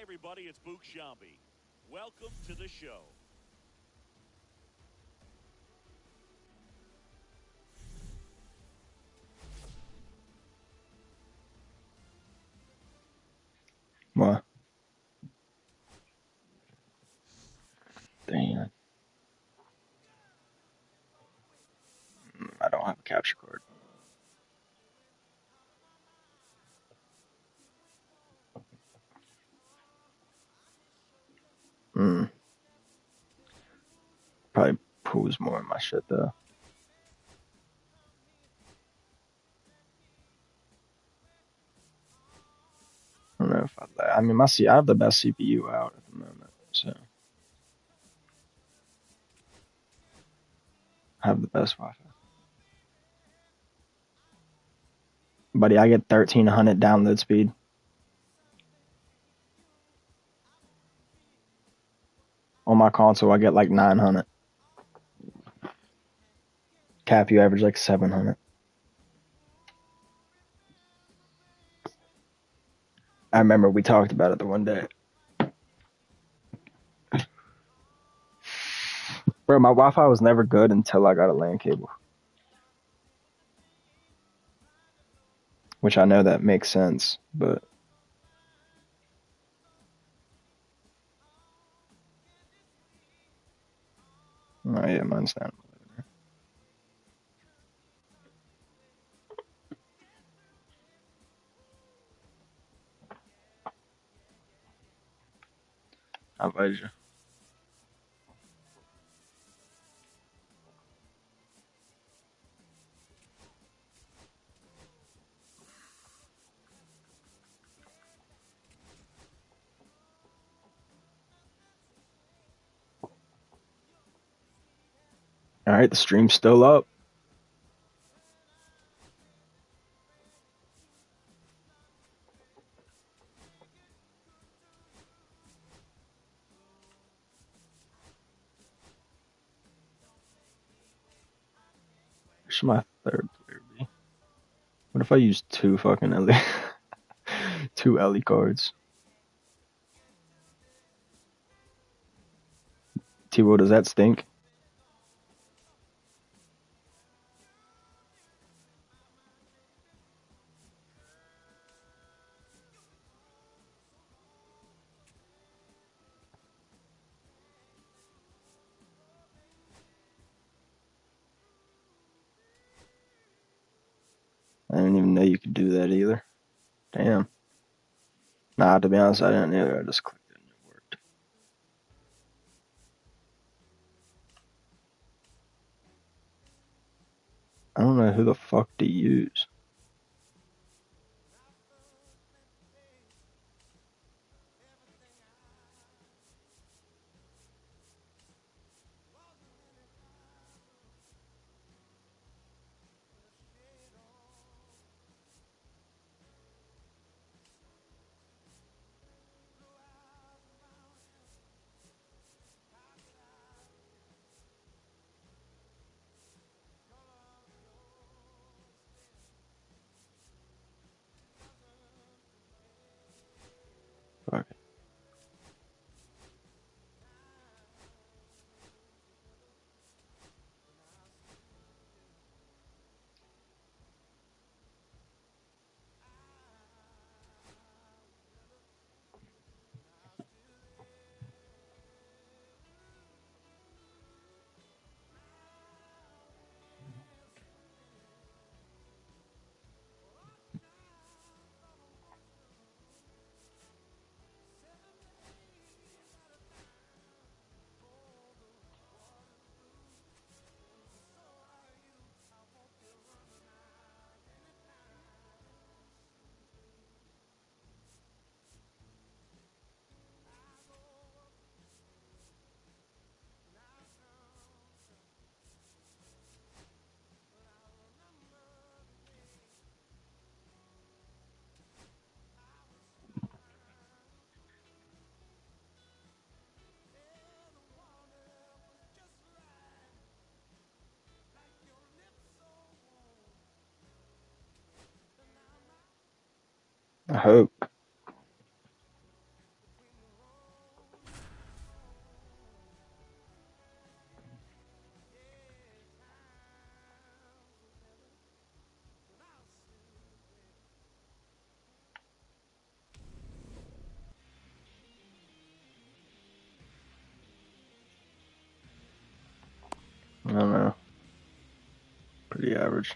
everybody, it's Book Shambi. Welcome to the show. What? Damn. I don't have a capture card. Hmm. Probably pulls more in my shit though. I don't know if I mean, I have the best CPU out at the moment, so I have the best Wi-Fi. Buddy, I get 1300 download speed. On my console, I get like 900. Cap, you average like 700. I remember we talked about it the one day. Bro, my Wi-Fi was never good until I got a LAN cable. Which I know that makes sense, but oh yeah, mine's down. I invited you. All right, the stream's still up. Where's my third player be? What if I use two fucking two Ellie cards? T-Wo, does that stink? I didn't even know you could do that either. Damn. Nah, to be honest, I didn't either. I just clicked it and it worked. I don't know who the fuck to use. Fuck it. I hope. I don't know. Pretty average.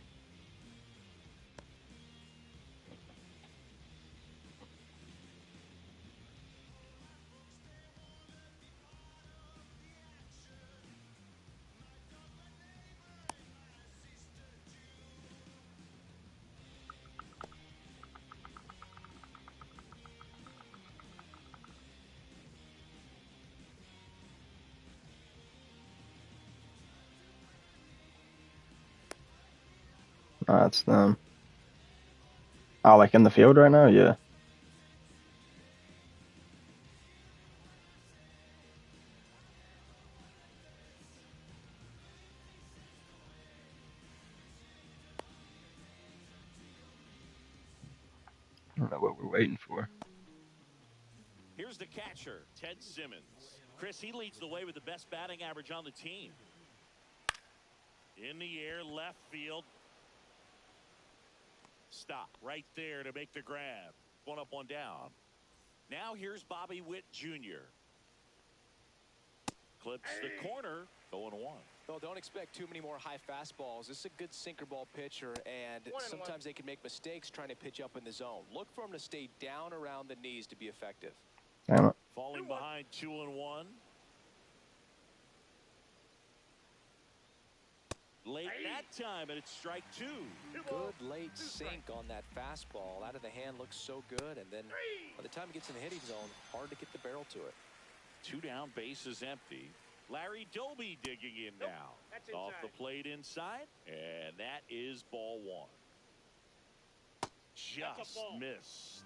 That's them. Oh, like in the field right now? Yeah. I don't know what we're waiting for. Here's the catcher, Ted Simmons. Chris, he leads the way with the best batting average on the team. In the air, left field. Stop right there to make the grab. One up, one down. Now here's Bobby Witt Jr. Clips the corner, 0-1. Well, don't expect too many more high fastballs. This is a good sinker ball pitcher, and sometimes they can make mistakes trying to pitch up in the zone. Look for him to stay down around the knees to be effective. Damn it. Falling behind 2-1. Late that time, and it's strike two. Good late sink on that fastball. Out of the hand looks so good, and then by the time it gets in the hitting zone, hard to get the barrel to it. 2 down, bases empty. Larry Doby digging in now. Off the plate inside, and that is ball one. Just missed.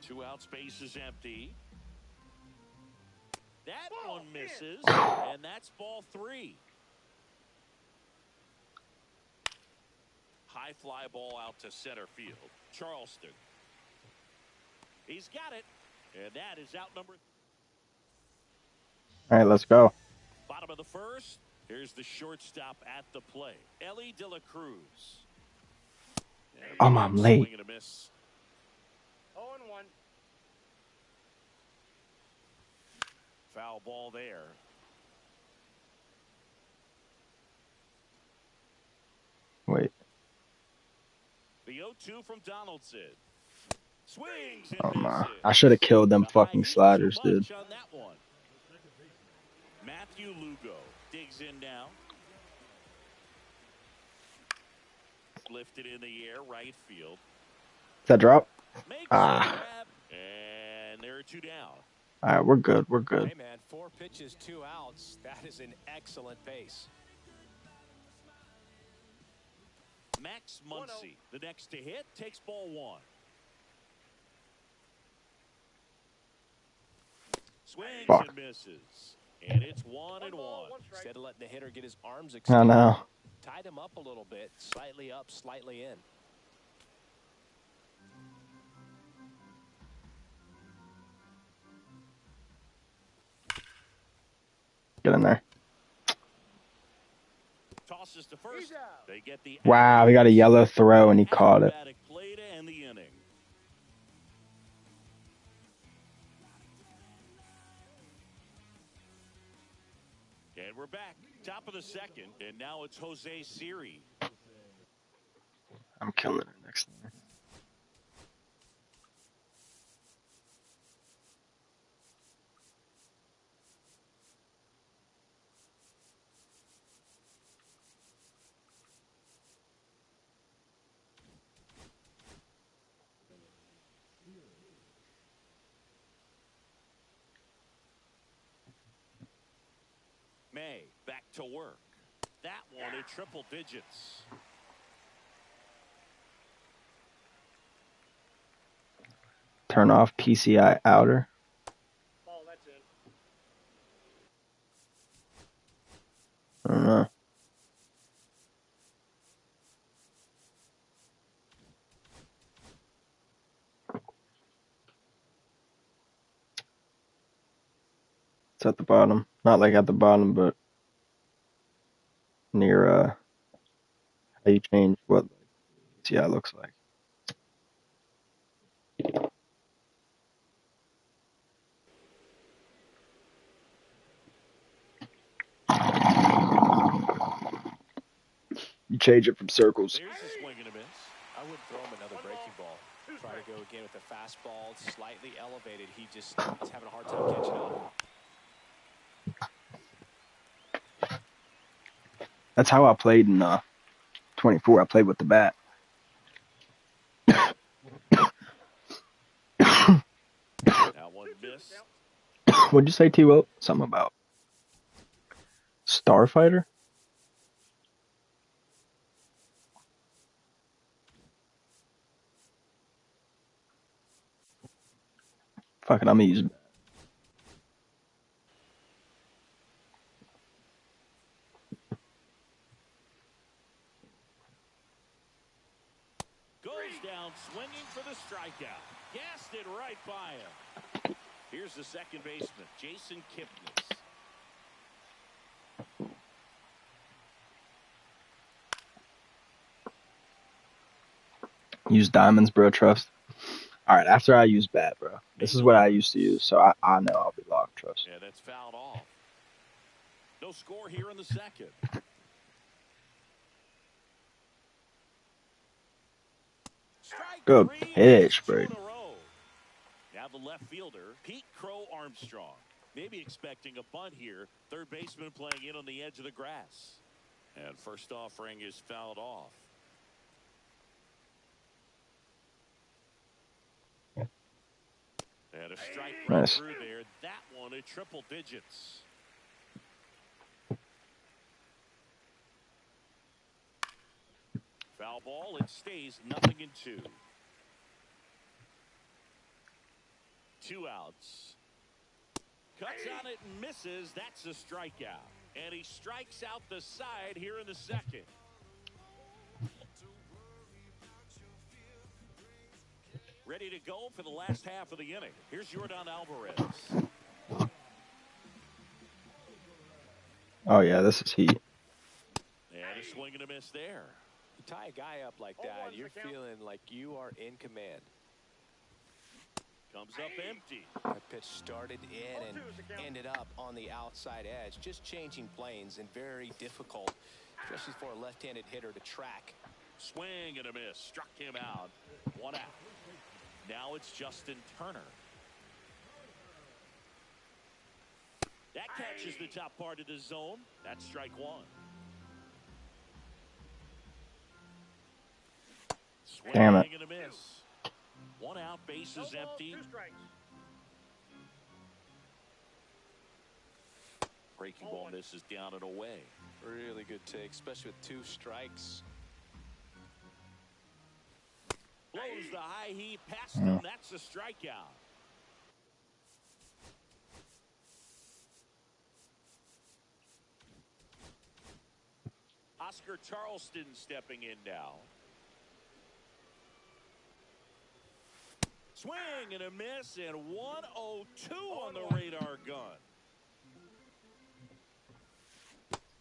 2 outs, bases empty. That one misses, and that's ball 3. High fly ball out to center field. Charleston. He's got it, and that is out number. All right, let's go. Bottom of the first. Here's the shortstop at the plate, Elly De La Cruz. I'm late. Swing and a miss. 0-1. Foul ball there. Wait. The 0-2 from Donaldson. Swings Oh and my. misses. I should have killed them The fucking high hit sliders, too dude. much on that one. Matthew Lugo digs in now. Lifted in the air, right field. Is that drop? Makes Ah. the grab, and there are 2 down. All right, we're good. We're good. Hey, man, 4 pitches, 2 outs. That is an excellent pace. Max Muncy, the next to hit, takes ball 1. Swings Fuck. and misses. And it's 1-1. Instead of letting the hitter get his arms I extended, know. tied him up a little bit, slightly up, slightly in. Get in there. Tosses to first. They get the Wow, we got a yellow throw and he caught it. acrobatic play to end the inning. And we're back. Top of the second, and now it's Jose Siri. I'm killing it next time. May back to work. That one in triple digits. Turn off PCI outer. Ball, that's in. I don't know. It's at the bottom. Not like at the bottom, but near how you change what PCI looks like. change it from circles. There's a swing and a miss. I wouldn't throw him another breaking ball. Try to go again with the fastball, slightly elevated. He's having a hard time catching up. That's how I played in 24. I played with the bat. That one missed. What'd you say, T-Will? Something about Starfighter? Fuck it, I'm gonna use it. Goes down swinging for the strikeout. Gassed it right by him. Here's the second baseman, Jason Kipnis. Use diamonds, bro, trust. Alright, after I use bat, bro. This is what I used to use, so I know I'll be locked, trust. Yeah, that's fouled off. No score here in the second. Strike Good three, pitch, two bro. in a row. Now the left fielder, Pete Crow Armstrong. Maybe expecting a bunt here. Third baseman playing in on the edge of the grass. And first offering is fouled off. And a strike right Nice. through there. That one at triple digits. Foul ball. It stays 0-2. 2 outs. Cuts on it and misses. That's a strikeout. And he strikes out the side here in the second. Ready to go for the last half of the inning. Here's Yordan Alvarez. Oh yeah, this is heat. And a swing and a miss there. You tie a guy up like that, you're feeling like you are in command. Comes up empty. That pitch started in and ended up on the outside edge. Just changing planes and very difficult, especially for a left-handed hitter to track. Swing and a miss. Struck him out. 1 out. Now it's Justin Turner. That catches the top part of the zone. That's strike 1. Swing Damn it. and a miss. 1 out, bases empty. 2 strikes. Breaking ball misses down and away. Really good take, especially with 2 strikes. Blows the high heat past him. That's a strikeout. Oscar Charleston stepping in now. Swing and a miss, and 102 on the radar gun.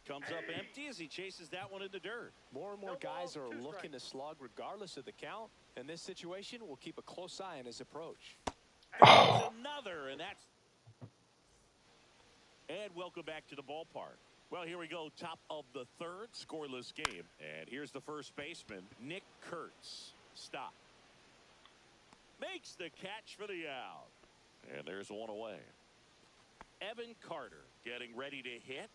Comes up empty as he chases that one in the dirt. More and more guys are looking to slug regardless of the count. In this situation, we'll keep a close eye on his approach. There's another, and that's... And welcome back to the ballpark. Well, here we go, top of the third, scoreless game. And here's the first baseman, Nick Kurtz. Stop. Makes the catch for the out. And there's 1 away. Evan Carter getting ready to hit.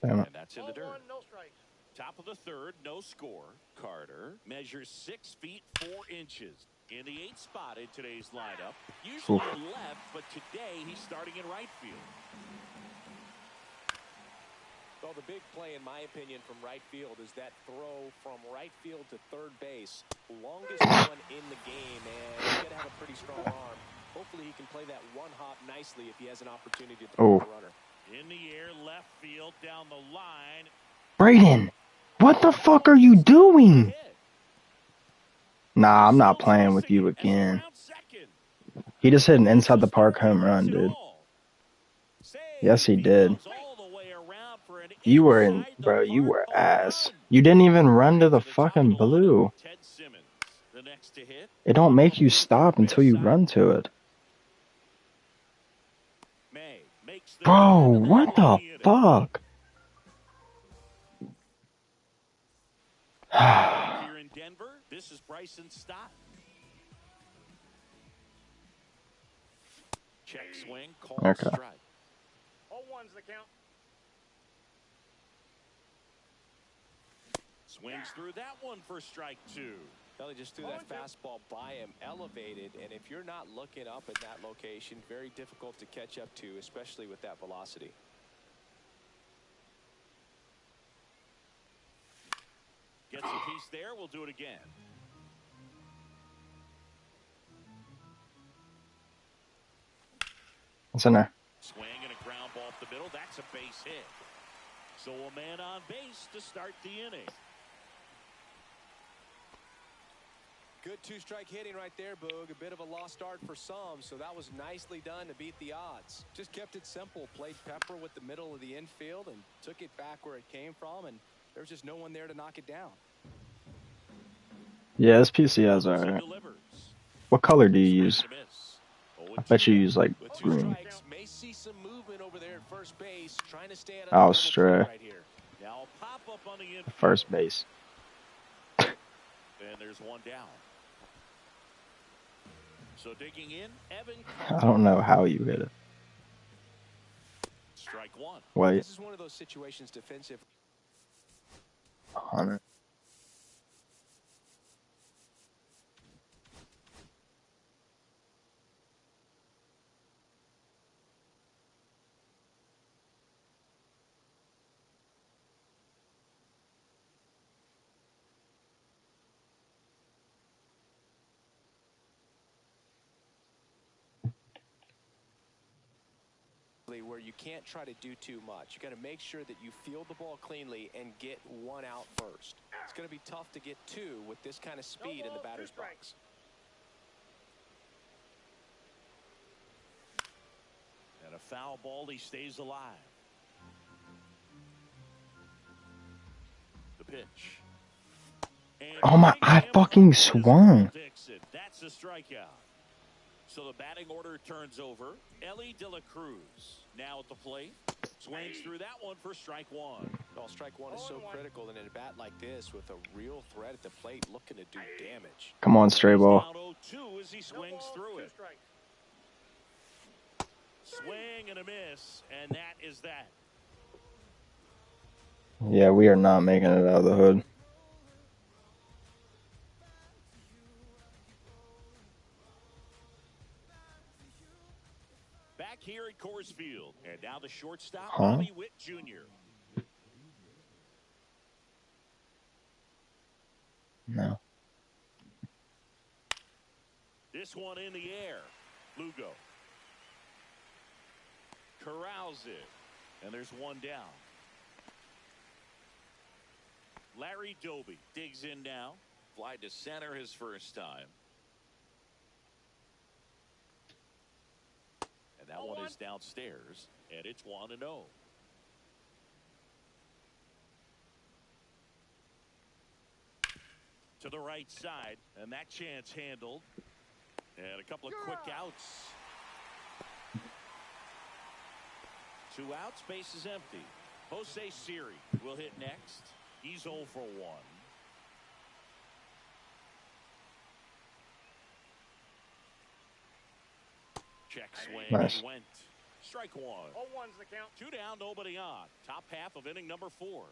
Damn it. And that's in the dirt. 0-1, no strikes. Top of the third, no score. Carter measures 6 feet 4 inches. In the 8th spot in today's lineup. Usually left, but today he's starting in right field. Well, the big play, in my opinion, from right field is that throw from right field to third base. Longest one in the game, and he's got to have a pretty strong arm. Hopefully he can play that one hop nicely if he has an opportunity to throw the runner. In the air, left field, down the line. Brayden, what the fuck are you doing? Nah, I'm not playing with you again. He just hit an inside the park home run, dude. Yes, he did. You were in, bro, you were ass. You didn't even run to the fucking blue. It don't make you stop until you run to it. Bro, what the fuck? Back here in Denver, this is Bryson Stott. Check swing, call strike. 0-1's the count. Swings through that one for strike 2. He just threw that fastball by him, elevated, and if you're not looking up at that location, very difficult to catch up to, especially with that velocity. Gets a piece there. We'll do it again. It's in there. Swing and a ground ball up the middle. That's a base hit. So a man on base to start the inning. Good two-strike hitting right there, Boog. A bit of a lost start for some, so that was nicely done to beat the odds. Just kept it simple, played pepper with the middle of the infield, and took it back where it came from, and there was just no one there to knock it down. Yeah, this PCS alright. What color do you use? I bet you use like green. May see some movement over there at first base, trying to stay out of I'll stray. right here. Now pop up on the infield. First base. And there's one down. So digging in, Evan. I don't know how you hit it. Strike 1. Wait. This is one of those situations defensive. 100. Where you can't try to do too much. You got to make sure that you field the ball cleanly and get one out first. It's going to be tough to get two with this kind of speed in the batter's box. And a foul ball, he stays alive. The pitch. And Oh my, I fucking swung. That's a strikeout. So the batting order turns over. Elly De La Cruz now at the plate. Swings through that one for strike 1. Well, strike 1 is so critical in a bat like this with a real threat at the plate looking to do damage. Come on, stray ball. Down 0-2 as he swings through it. Swing and a miss, and that is that. Yeah, we are not making it out of the hood. Back here at Coors Field, and now the shortstop, Bobby Witt Jr. No. This one in the air. Lugo corrals it, and there's one down. Larry Doby digs in now. Fly to center his first time. And that one is downstairs, and it's 1-0. To the right side, and that chance handled. And a couple of quick outs. 2 outs, base is empty. Jose Siri will hit next. He's 0 for 1. Check swing. Nice. He went. Strike 1. 0-1's the count. 2 down, nobody on. Top half of inning number 4.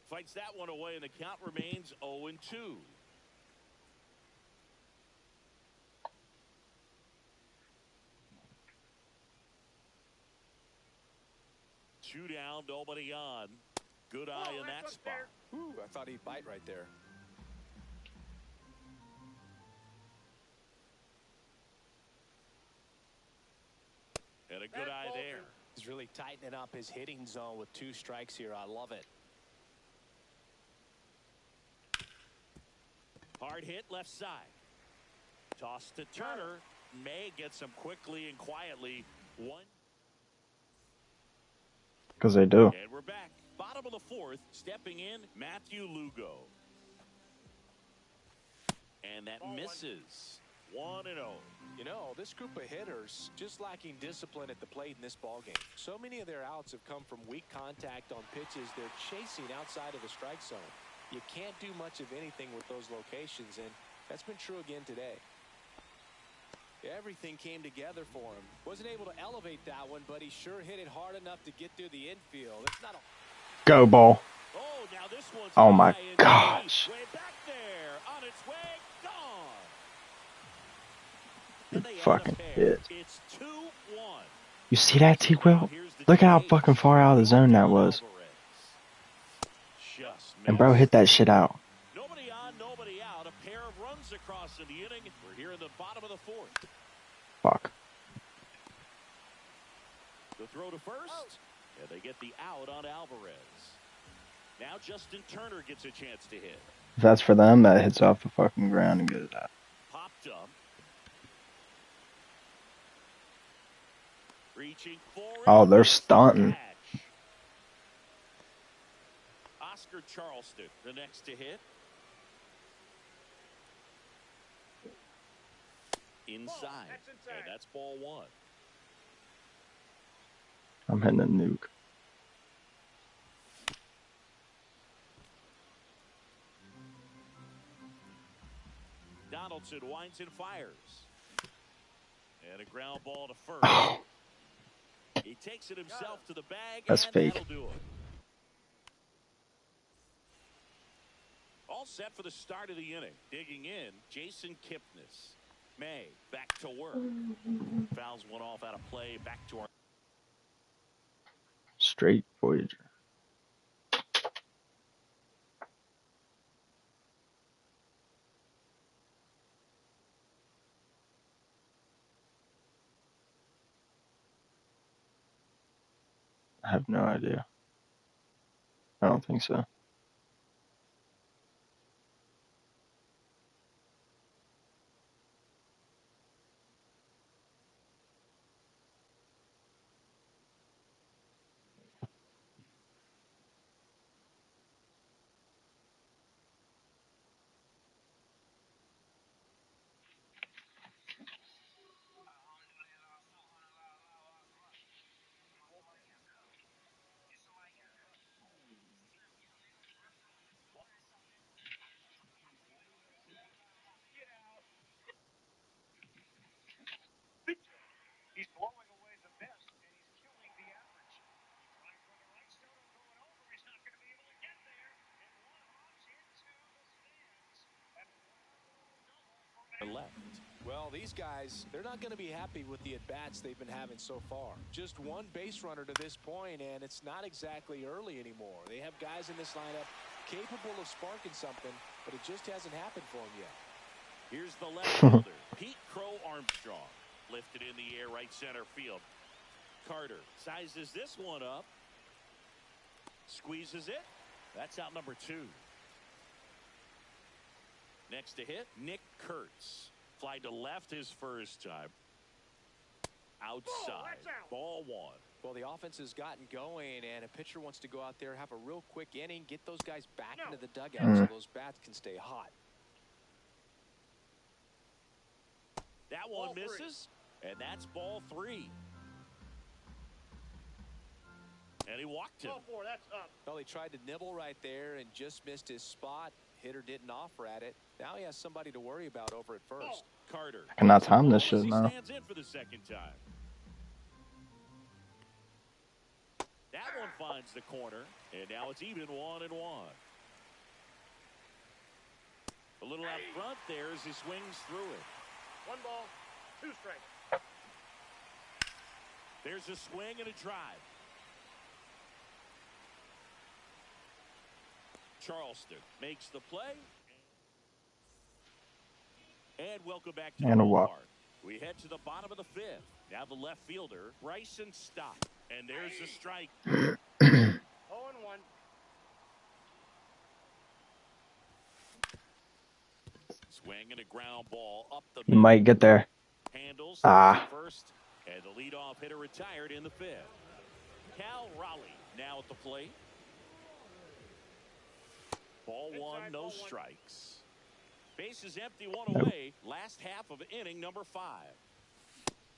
Fights that one away, and the count remains 0-2. Two down, nobody on. Good eye in that spot. Ooh, I thought he'd bite right there. And a good eye there. He's really tightening up his hitting zone with 2 strikes here. I love it. Hard hit left side. Toss to Turner. May gets him quickly and quietly. 1. Because they do. And we're back. Bottom of the 4th. Stepping in, Matthew Lugo. And that misses. 1-0. You know, this group of hitters just lacking discipline at the plate in this ballgame. So many of their outs have come from weak contact on pitches they're chasing outside of the strike zone. You can't do much of anything with those locations, and that's been true again today. Everything came together for him. Wasn't able to elevate that one, but he sure hit it hard enough to get through the infield. It's not a Go ball. Oh, now this one's Oh my high and gosh. deep. Way back there. On its way. Gone. And they add a Fucking pair. hit. It's 2-1. You see that, T-Will? Look at how fucking far out of the zone that was. And bro hit that shit out. Nobody on, nobody out. A pair of runs across in the inning. We're here in the bottom of the fourth. Fuck. The throw to first. And they get the out on Alvarez. Now Justin Turner gets a chance to hit. If that's for them, that hits off the fucking ground and goes out. Popped up. Reaching forward. Oh, they're stunting. Oscar Charleston, the next to hit. Inside. And that's ball 1. I'm hitting a nuke. Donaldson winds and fires. And a ground ball to first. He takes it himself to the bag. That's and fake. That'll do it. All set for the start of the inning. Digging in, Jason Kipnis. May back to work. Fouls one off out of play. Back to our Straight Voyager. I have no idea. I don't think so. He's blowing away the best, and he's killing the average. Trying for the right, Soto going over. He's not going to be able to get there. And one hops into the stands. And double for left. Well, these guys, they're not going to be happy with the at-bats they've been having so far. Just one base runner to this point, and it's not exactly early anymore. They have guys in this lineup capable of sparking something, but it just hasn't happened for them yet. Here's the left fielder, Pete Crow Armstrong. Lifted in the air, right center field. Carter sizes this one up. Squeezes it. That's out number 2. Next to hit, Nick Kurtz. Fly to left his first time. Outside. Ball 1. Well, the offense has gotten going, and a pitcher wants to go out there, have a real quick inning, get those guys back into the dugout so those bats can stay hot. That one misses, and that's ball 3. And he walked him. Ball 4, that's up. Well, he tried to nibble right there and just missed his spot. Hitter didn't offer at it. Now he has somebody to worry about over at first. Carter. I cannot time this shit now. Stands in for the second time. That one finds the corner, and now it's even 1-1. A little out front there as he swings through it. 1 ball, 2 strikes. There's a swing and a drive. Charleston makes the play. And welcome back to the ballpark. We head to the bottom of the 5th. Now the left fielder, Bryson Stott. And there's the strike. 0-1. Swing and a ground ball up the You might get there. Handles first, and the leadoff hitter retired in the 5th. Cal Raleigh now at the plate. Ball 1, no strikes. Base is empty, one Nope. away. Last half of inning number 5.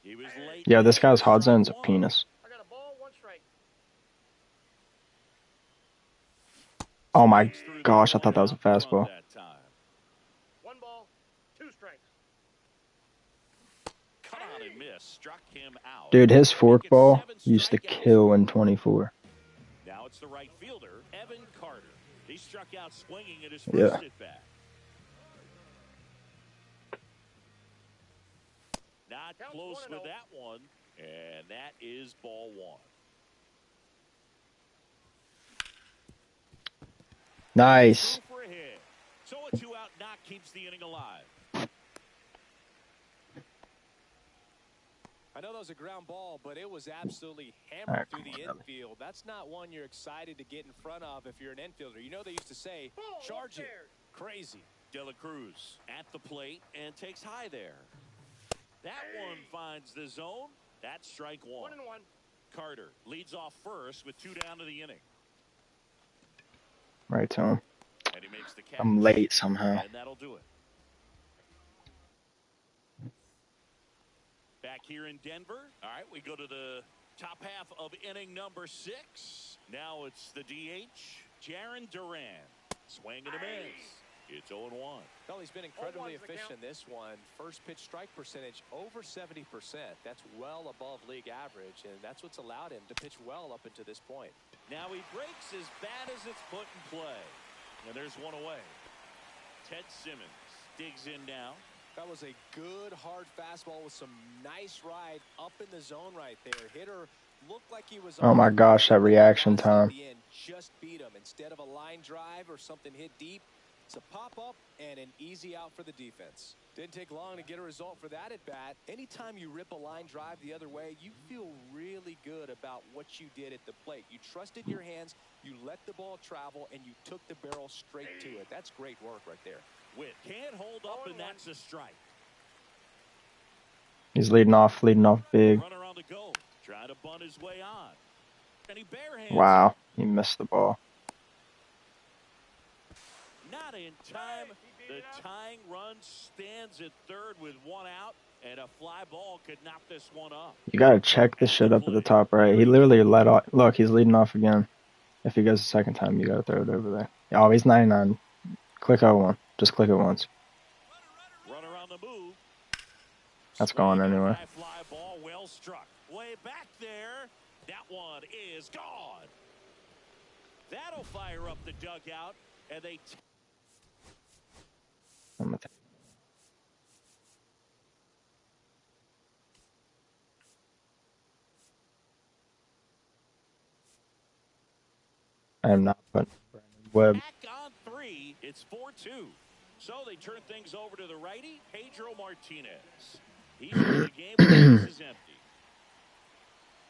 He was late. Yeah, this guy's hot zone's a penis. I got a ball, 1 strike. Oh my gosh, I thought that was a fastball. 1 ball, 2 strikes. Cut on and miss. Struck him out. Dude, his forkball used to kill in 24. Now it's the right fielder, Evan Carter. He struck out swinging at his Yeah. first at bat. Not close with that one, and that is ball 1. Nice. For a hit. So a 2-out knock keeps the inning alive. I know that was a ground ball, but it was absolutely hammered through the infield. That's not one you're excited to get in front of if you're an infielder. You know they used to say, charge it. Crazy. De La Cruz at the plate and takes high there. That one finds the zone. That's strike 1. 1-1. Carter leads off first with 2 down to the inning. Right to him. And he makes the catch. I'm late somehow. And that'll do it. Back here in Denver. All right, we go to the top half of inning number 6. Now it's the DH, Jarren Duran. Swing and a miss. It's 0-1. Well, he's been incredibly efficient in this one. First pitch strike percentage over 70%. That's well above league average, and that's what's allowed him to pitch well up until this point. Now he breaks as bad as it's put in play. And there's one away. Ted Simmons digs in now. That was a good, hard fastball with some nice ride up in the zone right there. Hitter looked like he was. Oh my gosh, that reaction time. Just beat him instead of a line drive or something hit deep. It's a pop-up and an easy out for the defense. Didn't take long to get a result for that at bat. Anytime you rip a line drive the other way, you feel really good about what you did at the plate. You trusted your hands, you let the ball travel, and you took the barrel straight to it. That's great work right there. Witt can't hold up, and that's a strike. He's leading off big. Runner on the go, trying to bunt his way on. And he barehands. Wow, he missed the ball. Not in time. The tying run stands at third with 1 out, and a fly ball could knock this one up. You gotta check this shit up at the top right. He literally let off. Look, he's leading off again. If he goes the second time, you gotta throw it over there. Oh, he's 99. Click O1. Just click it once. Runner on the move. That's gone anyway. Fly ball, well struck. Way back there. That one is gone. That'll fire up the dugout, and they. I am not putting Webb. Back on 3, it's 4-2. So they turn things over to the righty, Pedro Martinez. He's in the game when the base is empty.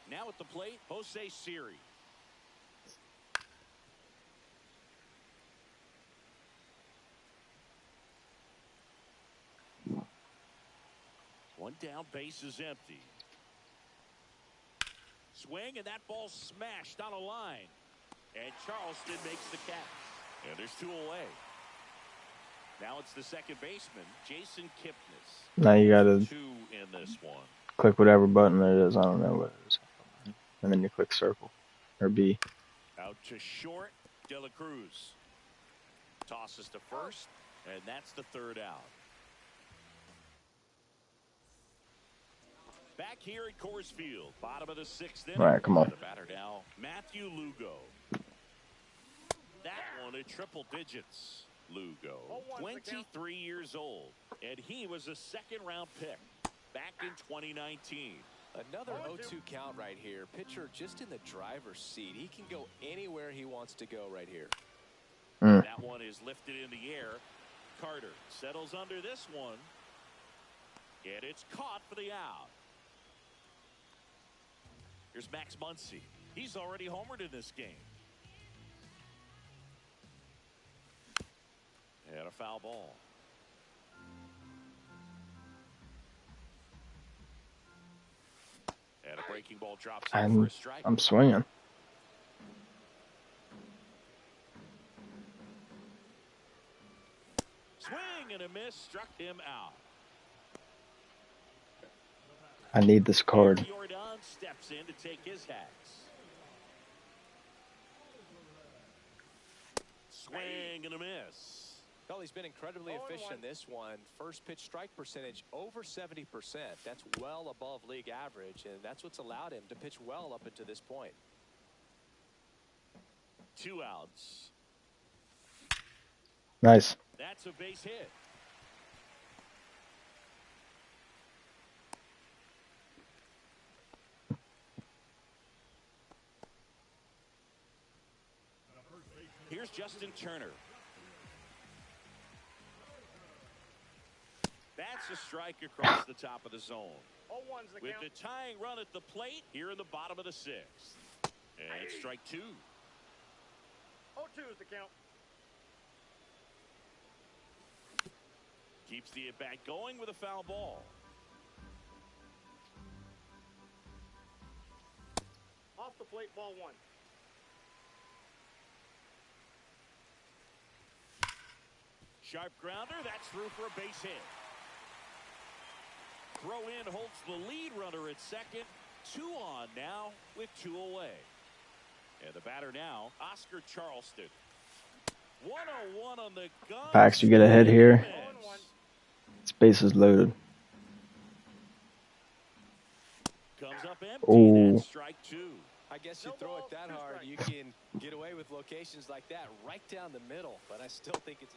Now at the plate, Jose Siri. One down, base is empty. Swing, and that ball smashed on a line. And Charleston makes the catch. And there's 2 away. Now it's the second baseman, Jason Kipnis. Now you gotta 2 in this one. click whatever button it is. I don't know what it is. And then you click circle or B. Out to short, De La Cruz. Tosses to first, and that's the 3rd out. Back here at Coors Field, bottom of the 6th inning. All right, come on. The batter now, Matthew Lugo. That one at triple digits. Lugo, 23 years old, and he was a 2nd-round pick back in 2019. Another 0-2 count right here. Pitcher just in the driver's seat. He can go anywhere he wants to go right here. That one is lifted in the air. Carter settles under this one, and it's caught for the out. Here's Max Muncy. He's already homered in this game. And a foul ball. And a breaking ball drops in for a strike. I'm swinging. Swing and a miss. miss, struck him out. I need this card. Jordan steps in to take his hats. Swing and a miss. Well, he's been incredibly efficient in this one. First pitch strike percentage over 70%. That's well above league average, and that's what's allowed him to pitch well up until this point. 2 outs. Nice. That's a base hit. Here's Justin Turner. That's a strike across the top of the zone. With the tying run at the plate here in the bottom of the 6th. And strike 2. 0-2 is the count. Keeps the at-bat going with a foul ball. Off the plate, ball 1. Sharp grounder. That's through for a base hit. Throw in holds the lead runner at second. 2 on now with 2 away. And the batter now, Oscar Charleston. 1-0-1 on the gun. Pax, you get ahead here. Space is loaded. Comes up empty. Ooh. That's strike 2. I guess you throw it that hard, you can get away with locations like that right down the middle. But I still think it's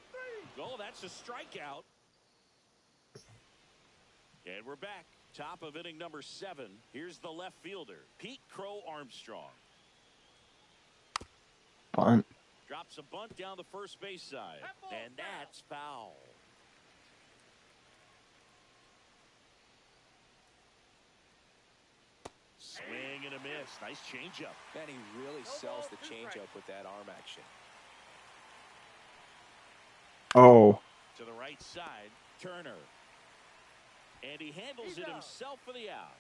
Oh, that's a strikeout. And we're back. Top of inning number 7. Here's the left fielder, Pete Crow Armstrong. Bunt. Drops a bunt down the first base side. And that's foul. Swing and a miss. Nice changeup. Man, he really sells the changeup with that arm action. Oh. To the right side, Turner. And he handles it himself for the out.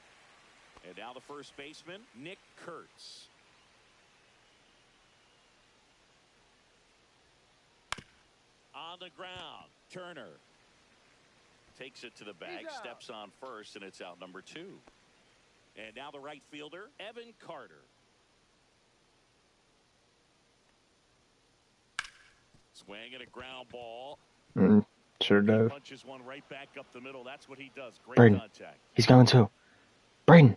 And now the first baseman, Nick Kurtz. On the ground, Turner. Takes it to the bag, steps on first, and it's out number 2. And now the right fielder, Evan Carter. Swing and a ground ball. Sure does. Punches one right back up the middle. That's what he does. Great Braden. contact. He's going to. Braden.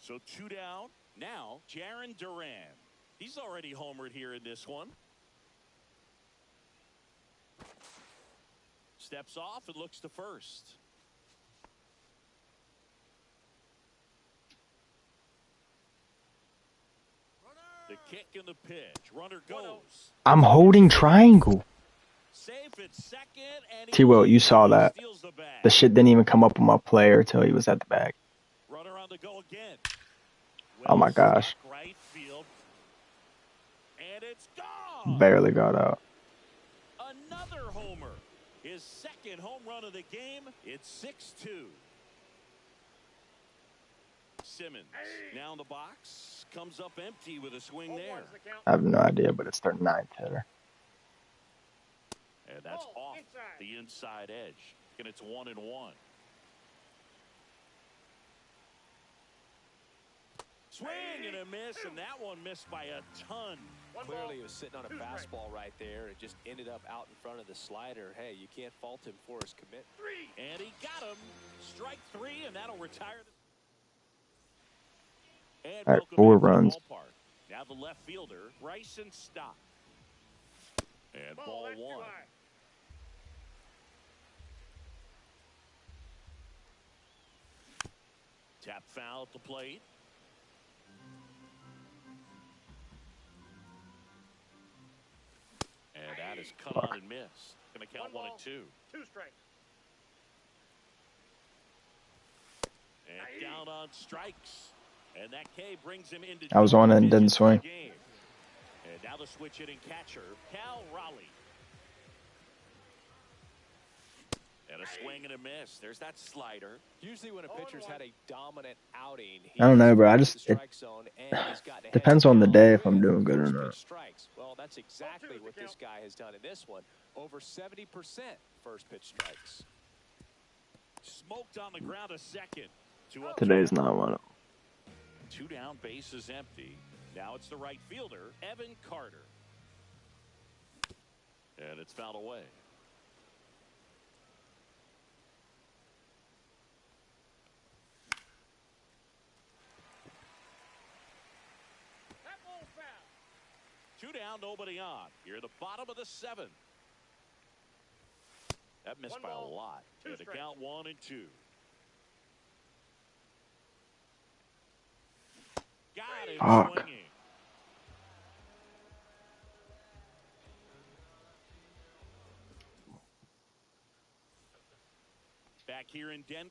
So 2 down. Now, Jarren Duran. He's already homered here in this one. Steps off and looks to first. The kick and the pitch. Runner goes. I'm holding triangle. Safe at second, and T-Will, you saw that. steals the bag. The shit didn't even come up on my player until he was at the bag. Runner on the go again. Oh my gosh. Right field. And it's gone. Barely got out. Another homer. His second home run of the game. It's 6-2. Simmons now in the box. Comes up empty with a swing there. I have no idea, but it's their 9th hitter. And that's off the inside edge. And it's 1-1. Swing and a miss, and that one missed by a ton. Clearly, he was sitting on a fastball right there. It just ended up out in front of the slider. Hey, you can't fault him for his commitment. And he got him. Strike 3, and that'll retire. And All right, 4 runs. Ballpark. Now the left fielder, Bryson Stott. And ball 1. Tap foul at the plate. And that is cut on and missed. Going to count 1 and 2. 2 strikes. And down on strikes. And that K brings him into. I was on it and didn't swing. And now the switch hitting catcher, Cal Raleigh. And a swing and a miss. There's that slider. Usually when a pitcher's had a dominant outing, I don't know, bro. it Depends on the day if I'm doing good or not. Strikes. Well, that's exactly what this guy has done in this one. Over 70% first pitch strikes. Smoked on the ground a second. Today's not one of them. 2 down, base is empty. Now it's the right fielder, Evan Carter. And it's fouled away. That ball foul. 2 down, nobody on. Here at the bottom of the 7th. That missed by a lot. And the count 1-2. Got him swinging. Back here in Denver.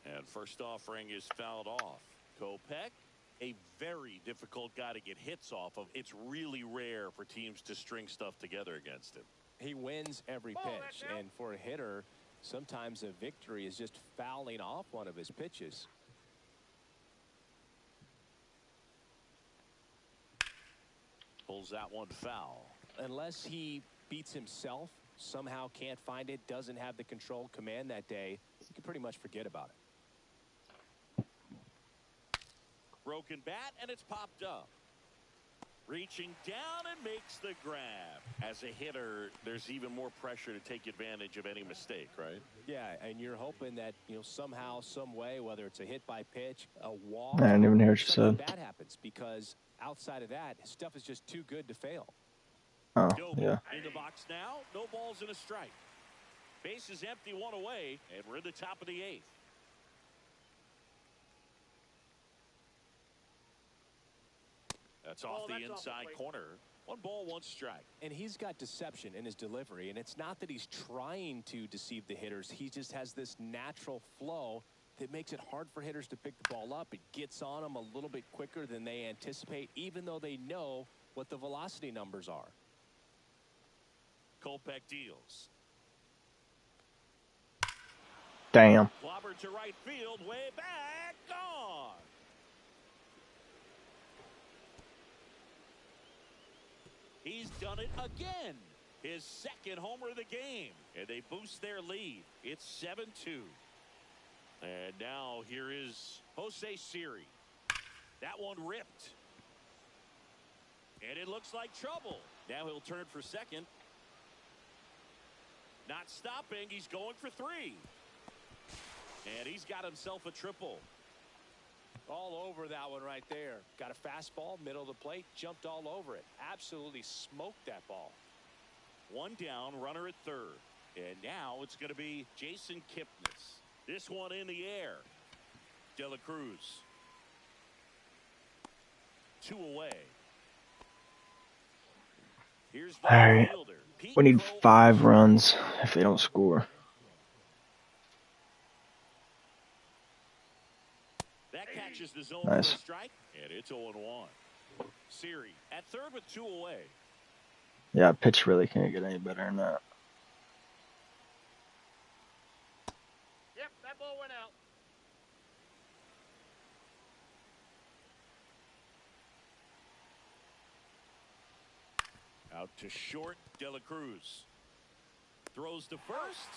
And first offering is fouled off. Kopech, a very difficult guy to get hits off of. It's really rare for teams to string stuff together against him. He wins every pitch, and for a hitter, sometimes a victory is just fouling off one of his pitches. Pulls that one foul. Unless he beats himself, somehow can't find it, doesn't have the control command that day, you can pretty much forget about it. Broken bat, and it's popped up. Reaching down and makes the grab. As a hitter, there's even more pressure to take advantage of any mistake, right? Yeah, and you're hoping that, somehow, some way, whether it's a hit by pitch, a walk, I didn't even hear what you said. That happens because outside of that, his stuff is just too good to fail. Oh, yeah. In the box now, no balls and a strike. Base is empty, 1 away, and we're in the top of the 8th. That's off the inside corner. 1 ball, 1 strike. And he's got deception in his delivery, and it's not that he's trying to deceive the hitters. He just has this natural flow that makes it hard for hitters to pick the ball up. It gets on them a little bit quicker than they anticipate, even though they know what the velocity numbers are. Kopech deals. Damn. Clobbered to right field, way back, gone. He's done it again. His 2nd homer of the game. And they boost their lead. It's 7-2. And now here is Jose Siri. That one ripped. And it looks like trouble. Now he'll turn for second. Not stopping. He's going for 3. And he's got himself a triple. All over that one right there. Got a fastball, middle of the plate, jumped all over it. Absolutely smoked that ball. 1 down, runner at 3rd. And now it's going to be Jason Kipnis. This one in the air. De La Cruz. 2 away. Here's the All right. fielder. We need 5 runs if they don't score. That catches the zone Nice. for a strike, and it's 0-1. Siri at 3rd with 2 away. Yeah, pitch really can't get any better than that. Yep, that ball went out. Out to short, De La Cruz. Throws to first.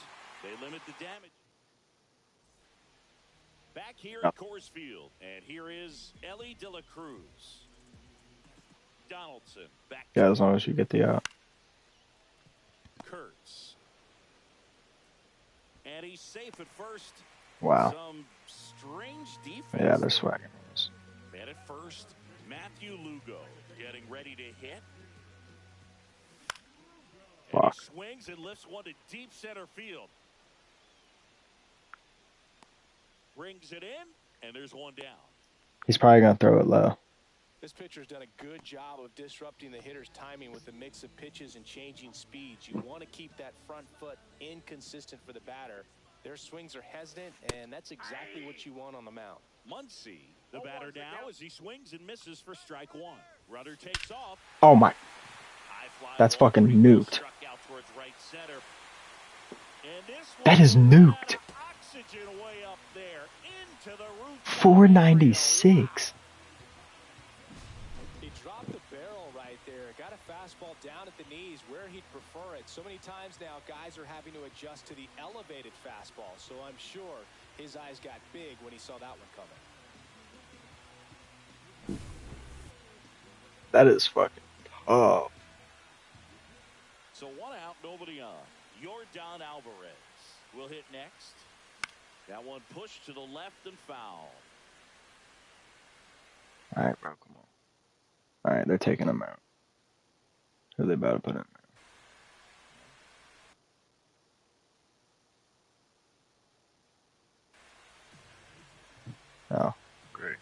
They limit the damage. Back here at Coors Field, and here is Elly De La Cruz. Donaldson back. Yeah, as long as you get the out. Kurtz. And he's safe at first. Wow. Some strange defense. Yeah, they're swagging. And at first, Matthew Lugo getting ready to hit. And he swings and lifts one to deep center field. Brings it in, and there's 1 down. He's probably going to throw it low. This pitcher's done a good job of disrupting the hitter's timing with the mix of pitches and changing speeds. You want to keep that front foot inconsistent for the batter. Their swings are hesitant, and that's exactly what you want on the mound. Muncy, the batter now, as he swings and misses for strike one. Runner takes off. Oh my. That's fucking nuked. Right center. That is nuked. 496. He dropped the barrel right there. Got a fastball down at the knees where he'd prefer it. So many times now guys are having to adjust to the elevated fastball. So I'm sure his eyes got big when he saw that one coming. That is fucking tough. So 1 out, nobody on. Yordan Alvarez will hit next. That one pushed to the left and foul. All right, bro, come on. All right, they're taking him out. Who are they about to put in there? Oh, great.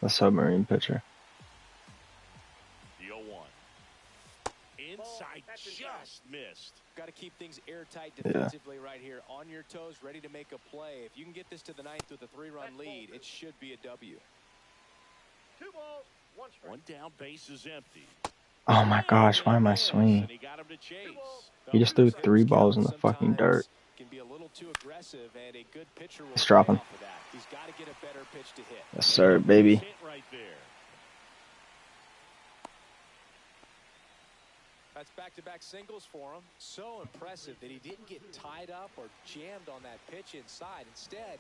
The submarine pitcher. The 0-1. Inside, just missed. Got to keep things airtight defensively right here. On your toes, ready to make a play. If you can get this to the ninth with a 3-run lead, it should be a W. 2 balls, 1 strike. One down, base is empty. Oh my gosh, why am I swinging? He got him to chase. He just threw 3 balls in the fucking dirt. Can be a little too aggressive, and a good pitcher will Let's drop him. He's got to get a better pitch to hit. Yes, sir, baby. Right there. That's back-to-back singles for him. So impressive that he didn't get tied up or jammed on that pitch inside. Instead,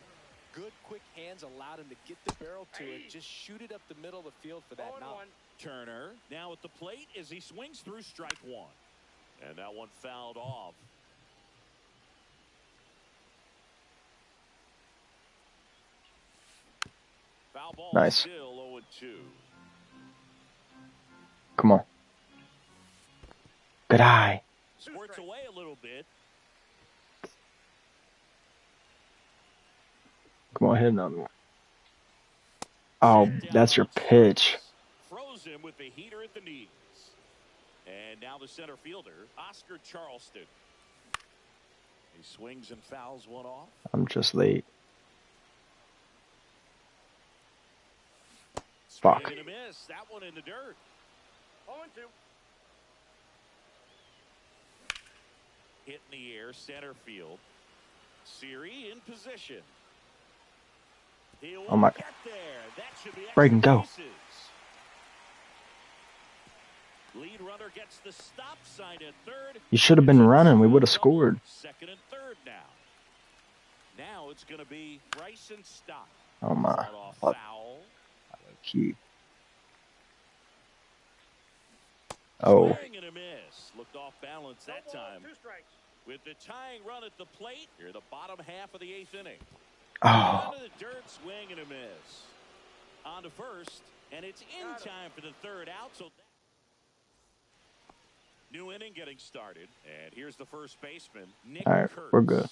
good quick hands allowed him to get the barrel to it, just shoot it up the middle of the field for that knock. Turner now at the plate as he swings through strike one. And that one fouled off. Foul ball. Nice. Still 0-2. Come on. Good eye. Squirts away a little bit. Come on, hit another one. Oh, that's your pitch. Froze him with the heater at the knees. And now the center fielder, Oscar Charleston. He swings and fouls one off. I'm just late. Fuck. Swing and a miss. That one in the dirt. 0-2. Hit in the air, center field. Siri in position. Oh my. Get there. That should be Break and go. bases. Lead runner gets the stop sign at third. You should have been running. We would have scored. Second and third now. Now it's going to be Bryson Stott. Oh my. Foul. Key. Oh. Swing and a miss. Looked off balance that time. 2 strikes. With the tying run at the plate, you're the bottom half of the 8th inning. Oh. Down to the dirt, swing and a miss. On to first, and it's in time for the third out. So new inning getting started, and here's the first baseman, Nick All right, Kurtz. we're good.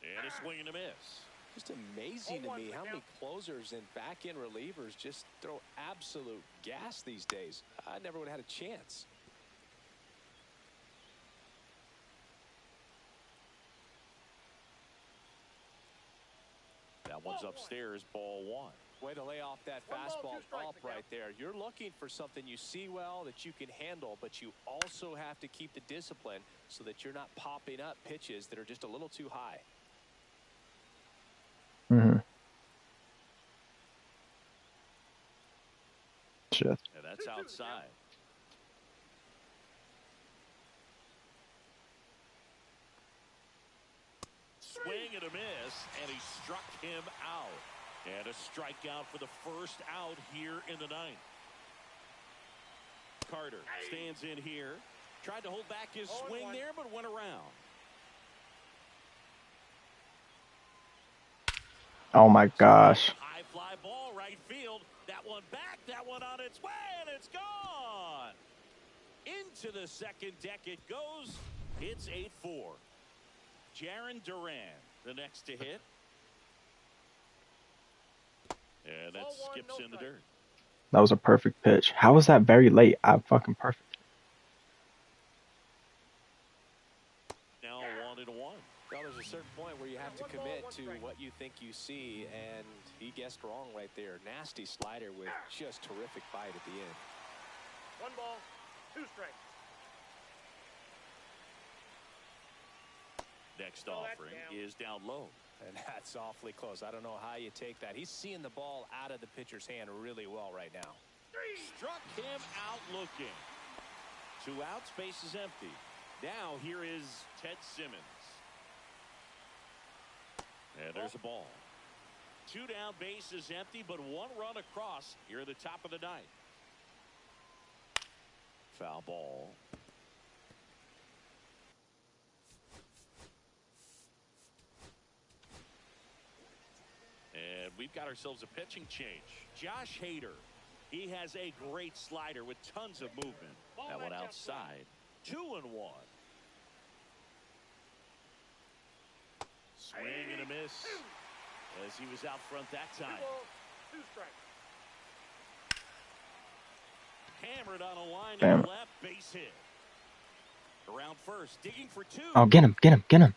And a swing and a miss. Just amazing to me how many closers and back-end relievers just throw absolute gas these days. I never would have had a chance. That one's upstairs, ball one. Way to lay off that fastball up right there. You're looking for something you see well that you can handle, but you also have to keep the discipline so that you're not popping up pitches that are just a little too high. Mm-hmm. Shit. And that's outside. Swing and a miss, and he struck him out. And a strikeout for the first out here in the ninth. Carter stands in here. Tried to hold back his swing there, but went around. Oh my gosh. High fly ball, right field. That one back, that one on its way, and it's gone. Into the second deck it goes. It's 8-4. Jarren Duran, the next to hit. And that skips in the dirt. That was a perfect pitch. How was that very late? I'm fucking perfect. Now 1-1. Well, there's a certain point where you have to commit to what you think you see, and he guessed wrong right there. Nasty slider with just terrific bite at the end. 1 ball, 2 strikes. Next offering is down low. And that's awfully close. I don't know how you take that. He's seeing the ball out of the pitcher's hand really well right now. Struck him out looking. 2 outs, base is empty. Now here is Ted Simmons. And there's a ball. 2 down, base is empty, but 1 run across here at the top of the 9th. Foul ball. And we've got ourselves a pitching change. Josh Hader. He has a great slider with tons of movement. That one outside. 2-1. Swing and a miss as he was out front that time. 2 strikes. Hammered on a line Damn. in the left, base hit. Around first, digging for 2. Oh, get him.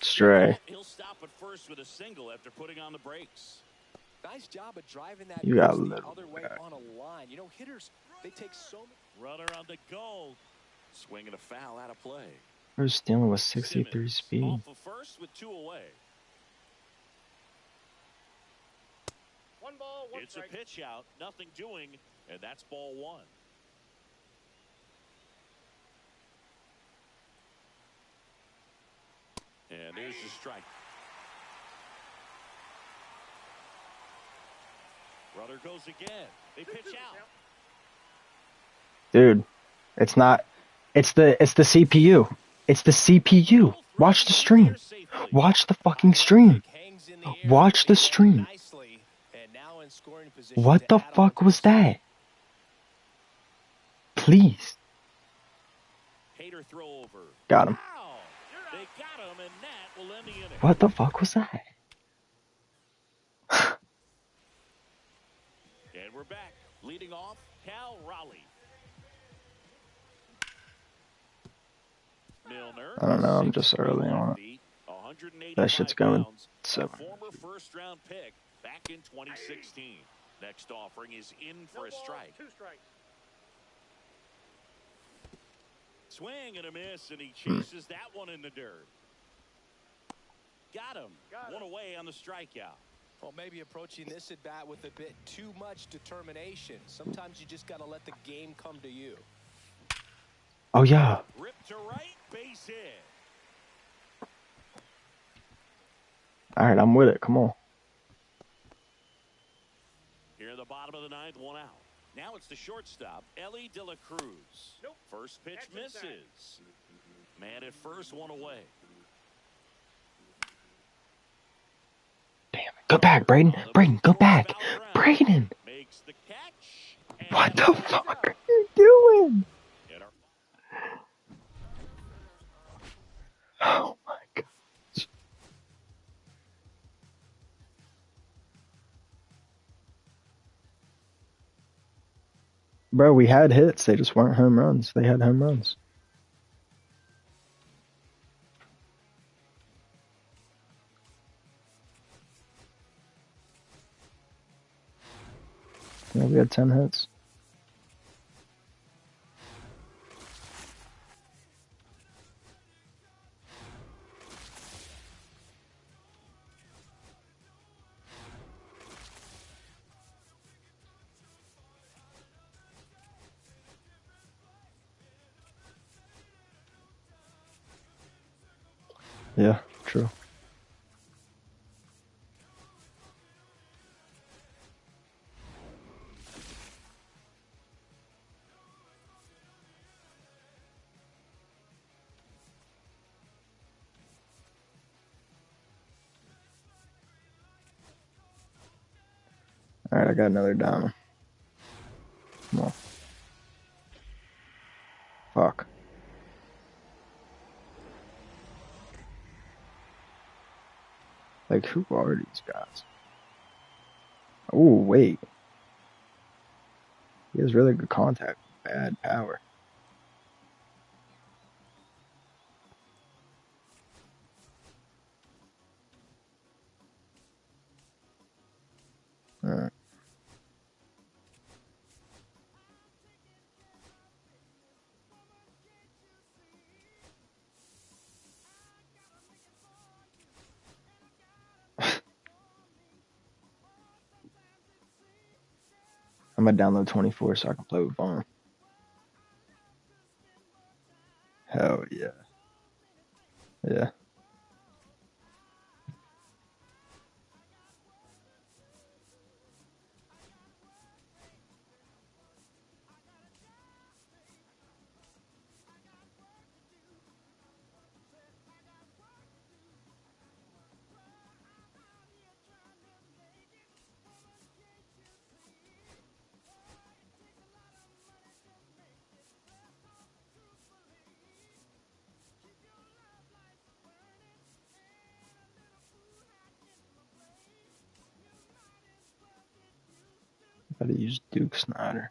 Stray. He'll stop at first with a single after putting on the brakes. Nice job of driving that You got a pitch the little other way back. on a line. You know, hitters, they take so many. Runner on the go. Swing and a foul out of play. Who's stealing with 63 Simmons speed? off of first with 2 away. 1 ball, 1 It's strike. a pitch out, nothing doing, and that's ball 1. And there's the strike. Runner goes again. They pitch out. Dude, it's not. It's the CPU. It's the CPU. Watch the stream. Watch the fucking stream. Hangs in the air, Watch the hitting that stream. nicely, and now in scoring position What to the add on fuck to was the score. that? Please. Hader throw over. Got him. Wow. They got him, and that will end the inning. What the fuck was that? And we're back. Leading off, Cal Raleigh. Milner. I don't know, I'm just 6'3" early on it. feet, 185 That shit's going pounds, a 7. former first-round pick back in 2016. Next offering is in for a strike. 2 strikes. Swing and a miss, and he chases that one in the dirt. Got him. One away on the strikeout. Well, maybe approaching this at bat with a bit too much determination. Sometimes you just got to let the game come to you. Oh yeah. Rip to right, base hit. All right, I'm with it. Come on. Here in the bottom of the 9th, 1 out. Now it's the shortstop, Ellie De La Cruz. Nope. First pitch That's inside. misses. Man at first, 1 away. Damn it. Go back, Braden. Braden, go back. Braden. Makes the catch. What the fuck are you doing? And our Oh my god. Bro, we had hits. They just weren't home runs. They had home runs. Yeah, we had 10 hits. Yeah, true. Alright, I got another down. Come on. Fuck. Like, who are these guys? Oh, wait. He has really good contact. Bad power. I'm gonna download 24 so I can play with Vaughn. Hell yeah. Yeah. Gotta use Duke Snyder.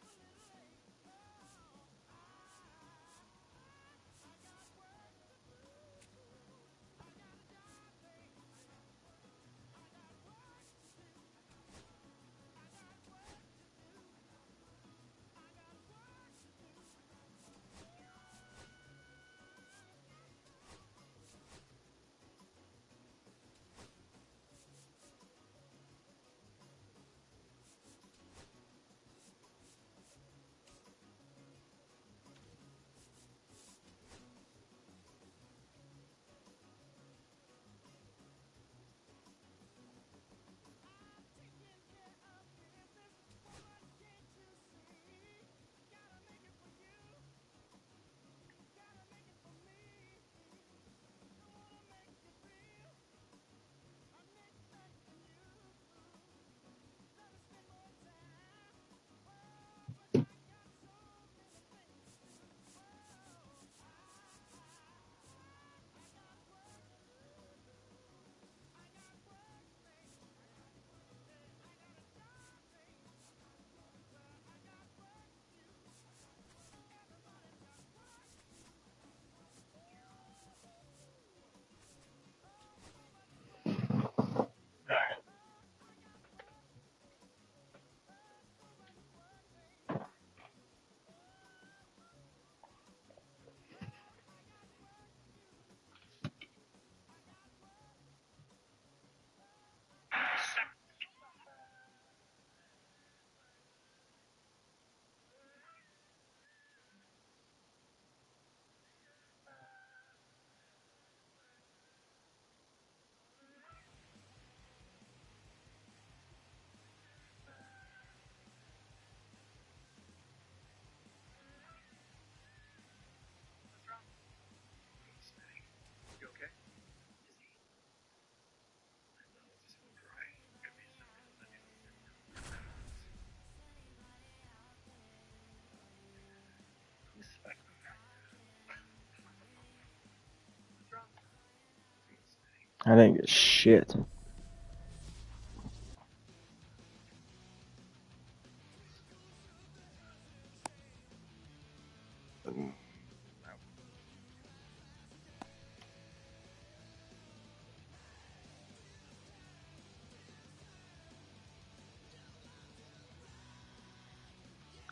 I didn't get shit.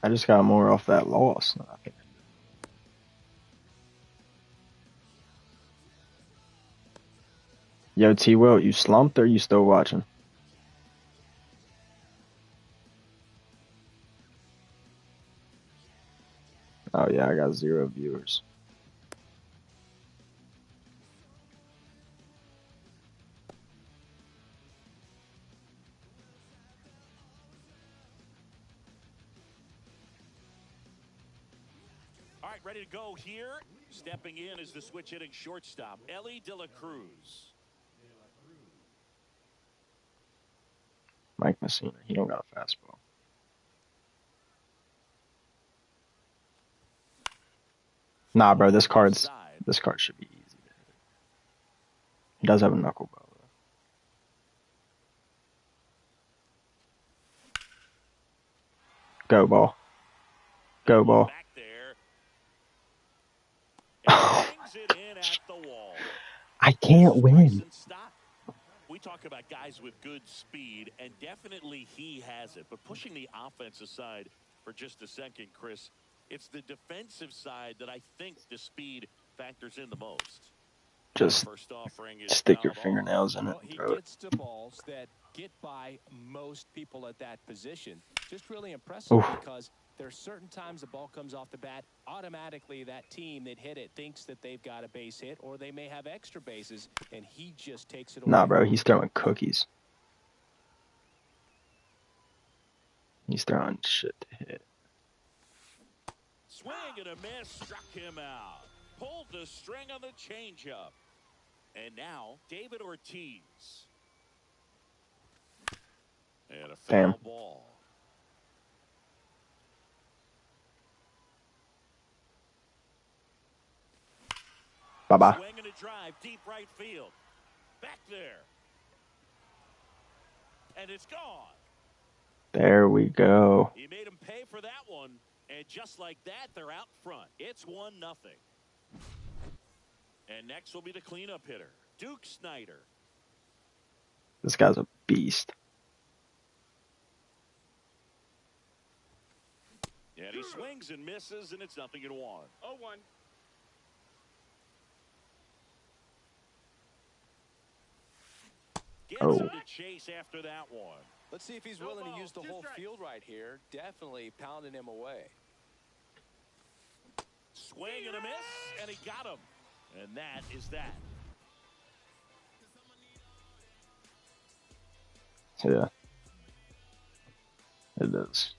I just got more off that loss. Yo, T. Will, you slumped or you still watching? Oh yeah, I got 0 viewers. All right, ready to go here. Stepping in is the switch hitting shortstop, Elly De La Cruz. Mike Messina, he don't got a fastball. Nah, bro, this card should be easy. He does have a knuckleball though. Go ball. Go ball. Back there. And brings it in at the wall. I can't win. We talk about guys with good speed, and definitely he has it. But pushing the offensive side for just a second, Chris, it's the defensive side that I think the speed factors in the most. Just stick your fingernails in it and throw it. He gets to balls that get by most people at that position. Just really impressive because there's certain times the ball comes off the bat, automatically that team that hit it thinks that they've got a base hit, or they may have extra bases, and he just takes it away. Nah, bro, he's throwing cookies. He's throwing shit to hit. Swing and a miss, struck him out. Pulled the string on the changeup. And now, David Ortiz. And a foul ball. Bye-bye. Swing and a drive, deep right field. Back there. And it's gone. There we go. He made him pay for that one. And just like that, they're out front. It's 1-0. And next will be the cleanup hitter, Duke Snider. This guy's a beast. And he swings and misses, and it's 0-1. 0-1. Gets him to chase after that one. Let's see if he's willing to use the whole field right here. Definitely pounding him away. Swing and a miss, and he got him. And that is that. Yeah. It is.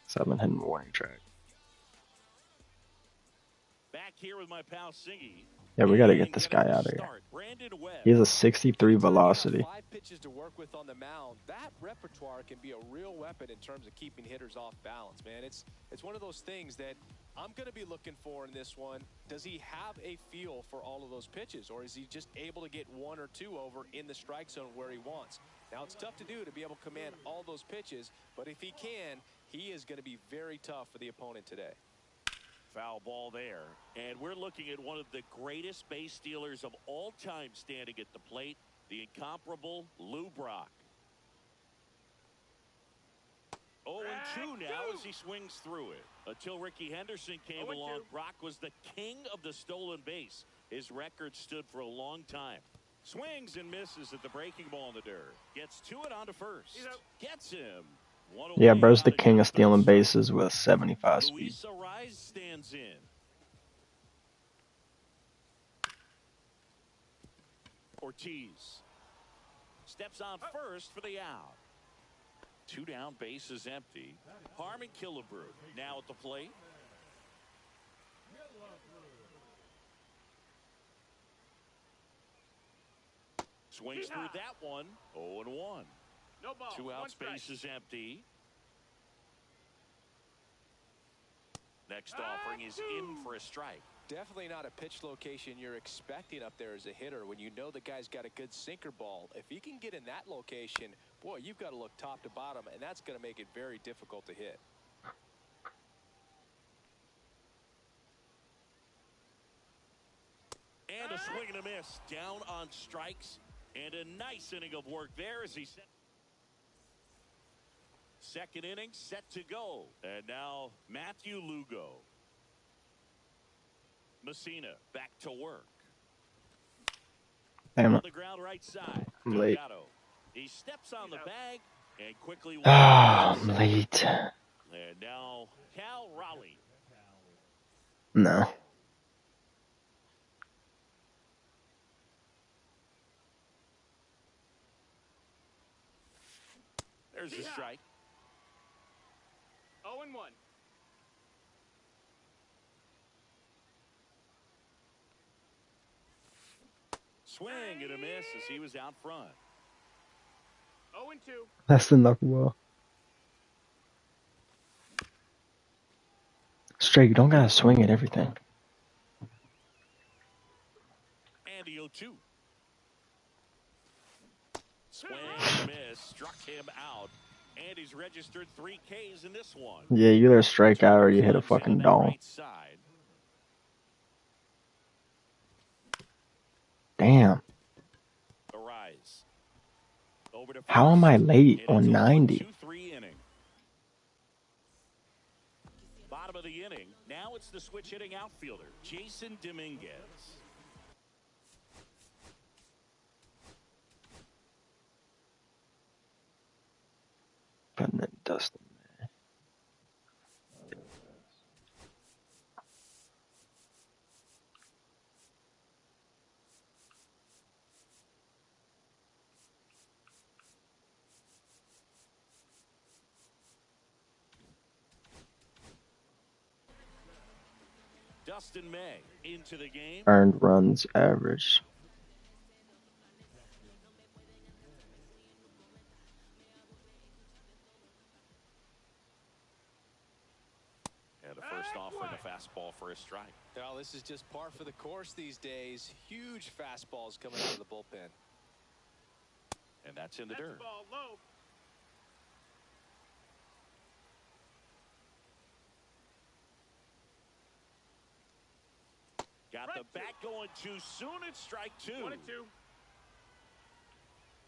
7 hitting warning track. Back here with my pal Singy. Yeah, we got to get this guy out of here. He has a 63 velocity. 5 pitches to work with on the mound. That repertoire can be a real weapon in terms of keeping hitters off balance, man. It's one of those things that I'm going to be looking for in this one. Does he have a feel for all of those pitches, or is he just able to get 1 or 2 over in the strike zone where he wants? Now, it's tough to do to be able to command all those pitches, but if he can, he is going to be very tough for the opponent today. Foul ball there. And we're looking at one of the greatest base stealers of all time standing at the plate, the incomparable Lou Brock. 0-2 now as he swings through it. Until Ricky Henderson came along, Brock was the king of the stolen base. His record stood for a long time. Swings and misses at the breaking ball in the dirt. Gets to it onto first. Gets him. Yeah, bro's the king of stealing bases with 75 speed. Luis Arraez stands in. Ortiz steps on first for the out. 2 down, base is empty. Harmon Killebrew now at the plate. Swings through that one. 0-1. No ball. 2 outs, base is empty. Next offering is in for a strike. Definitely not a pitch location you're expecting up there as a hitter when you know the guy's got a good sinker ball. If he can get in that location, boy, you've got to look top to bottom, and that's going to make it very difficult to hit. And a swing and a miss. Down on strikes. And a nice inning of work there as he set. Second inning set to go. And now Matthew Lugo. Messina back to work. Damn On it. the ground right side. I'm late. Delgado. He steps on the bag and quickly. I'm late. And now Cal Raleigh. No. There's a strike. 0-1. Swing and a miss as he was out front. 0-2. That's the knuckleball. Straight, you don't gotta swing at everything. And the 0-2. Swing and a miss, struck him out, and he's registered 3 Ks in this one. Yeah, you either strike out or you hit a fucking dong. Right side. Damn. Arise. Over to How am I late first, on 90? 1-2-3 inning. Bottom of the inning. Now it's the switch hitting outfielder, Jason Dominguez. Putting it Dustin. Dustin May into the game. Earned runs average. And the first offering a fastball for a strike. Well, this is just par for the course these days. Huge fastballs coming out of the bullpen. And that's in the dirt. Ball low. Got the bat going too soon. It's strike 2. 1-2.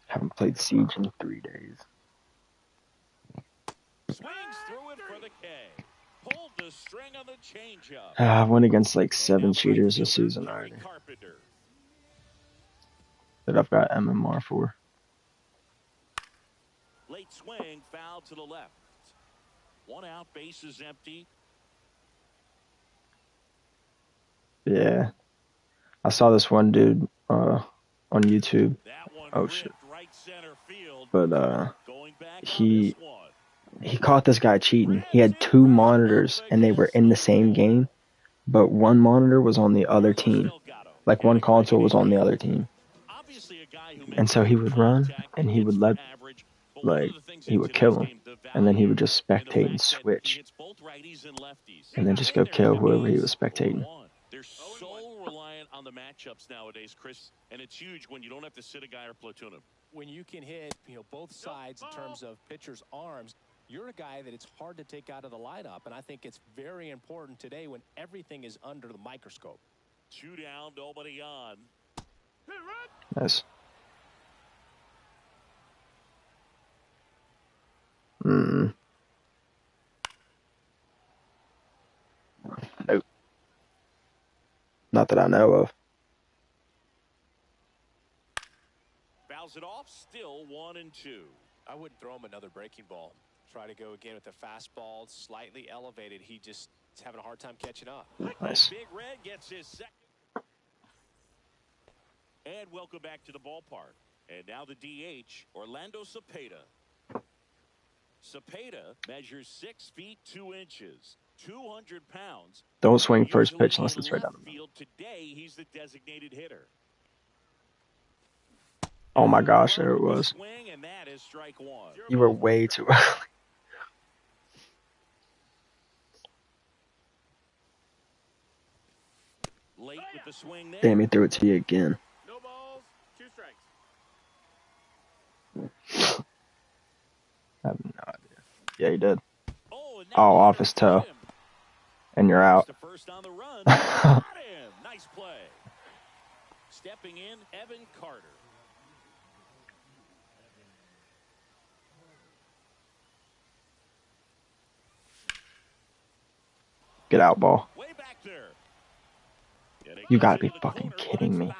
Haven't played Siege in 3 days. Swings through it for the K. Pulled the string on the changeup. I went against like 7 cheaters this season already that I've got MMR for. Late swing, foul to the left. 1 out, base is empty. Yeah. I saw this one dude on YouTube. Oh shit. Right center field. But Going back he caught this guy cheating. He had 2 monitors and they were in the same game, but one monitor was on the other team. Like one console was on the other team. And so he would run and he would he would kill him. And then he would just spectate and switch. And then just go kill whoever he was spectating. They're so reliant on the matchups nowadays, Chris, and it's huge when you don't have to sit a guy or platoon him. When you can hit, both sides in terms of pitchers' arms, you're a guy that it's hard to take out of the lineup, and I think it's very important today when everything is under the microscope. 2 down, nobody on. Nice. Nope. Not that I know of. Fouls it off, still 1-2. I wouldn't throw him another breaking ball. Try to go again with the fastball, slightly elevated. He's having a hard time catching up. Nice. Big Red gets his second. And welcome back to the ballpark. And now the DH, Orlando Cepeda. Cepeda measures 6 feet 2 inches, 200 pounds. Don't swing first pitch unless it's right down the middle. Today, he's the designated hitter. Oh my gosh, there it was. Swing, and that is strike 1. You were way too early. Late with the swing there. Damn, he threw it to you again. No balls, 2 strikes. I have no idea. Yeah, he did. Oh, off his toe. And you're out. First on the run. Got him. Nice play. Stepping in, Evan Carter. Get out, ball. Way back there. You gotta be fucking kidding me.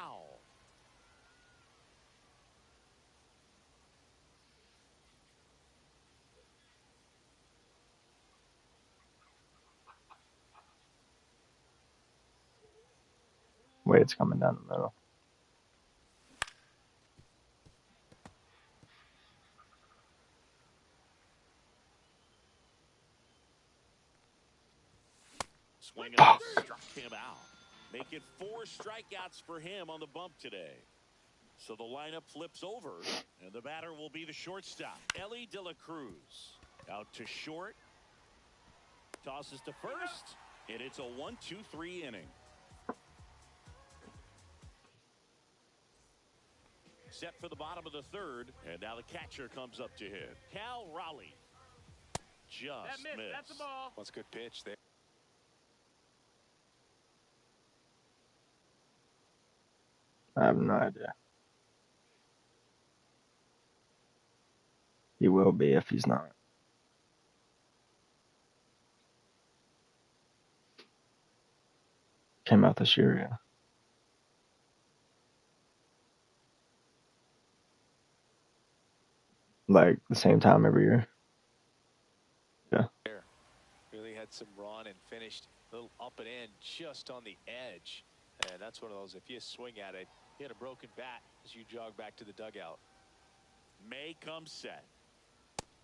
Wait, it's coming down the middle. Swinging struck him out. Making 4 strikeouts for him on the bump today. So the lineup flips over, and the batter will be the shortstop, Elly De La Cruz. Out to short. Tosses to first, and it's a 1-2-3 inning. set for the bottom of the third. And now the catcher comes up to hit. Cal Raleigh. Just missed. That's the ball. That's a good pitch there. I have no idea. He will be if he's not. Came out this year, yeah. Like the same time every year. Yeah. Really had some run and finished a little up and in just on the edge. And that's one of those, if you swing at it, you had a broken bat as you jog back to the dugout. May comes set.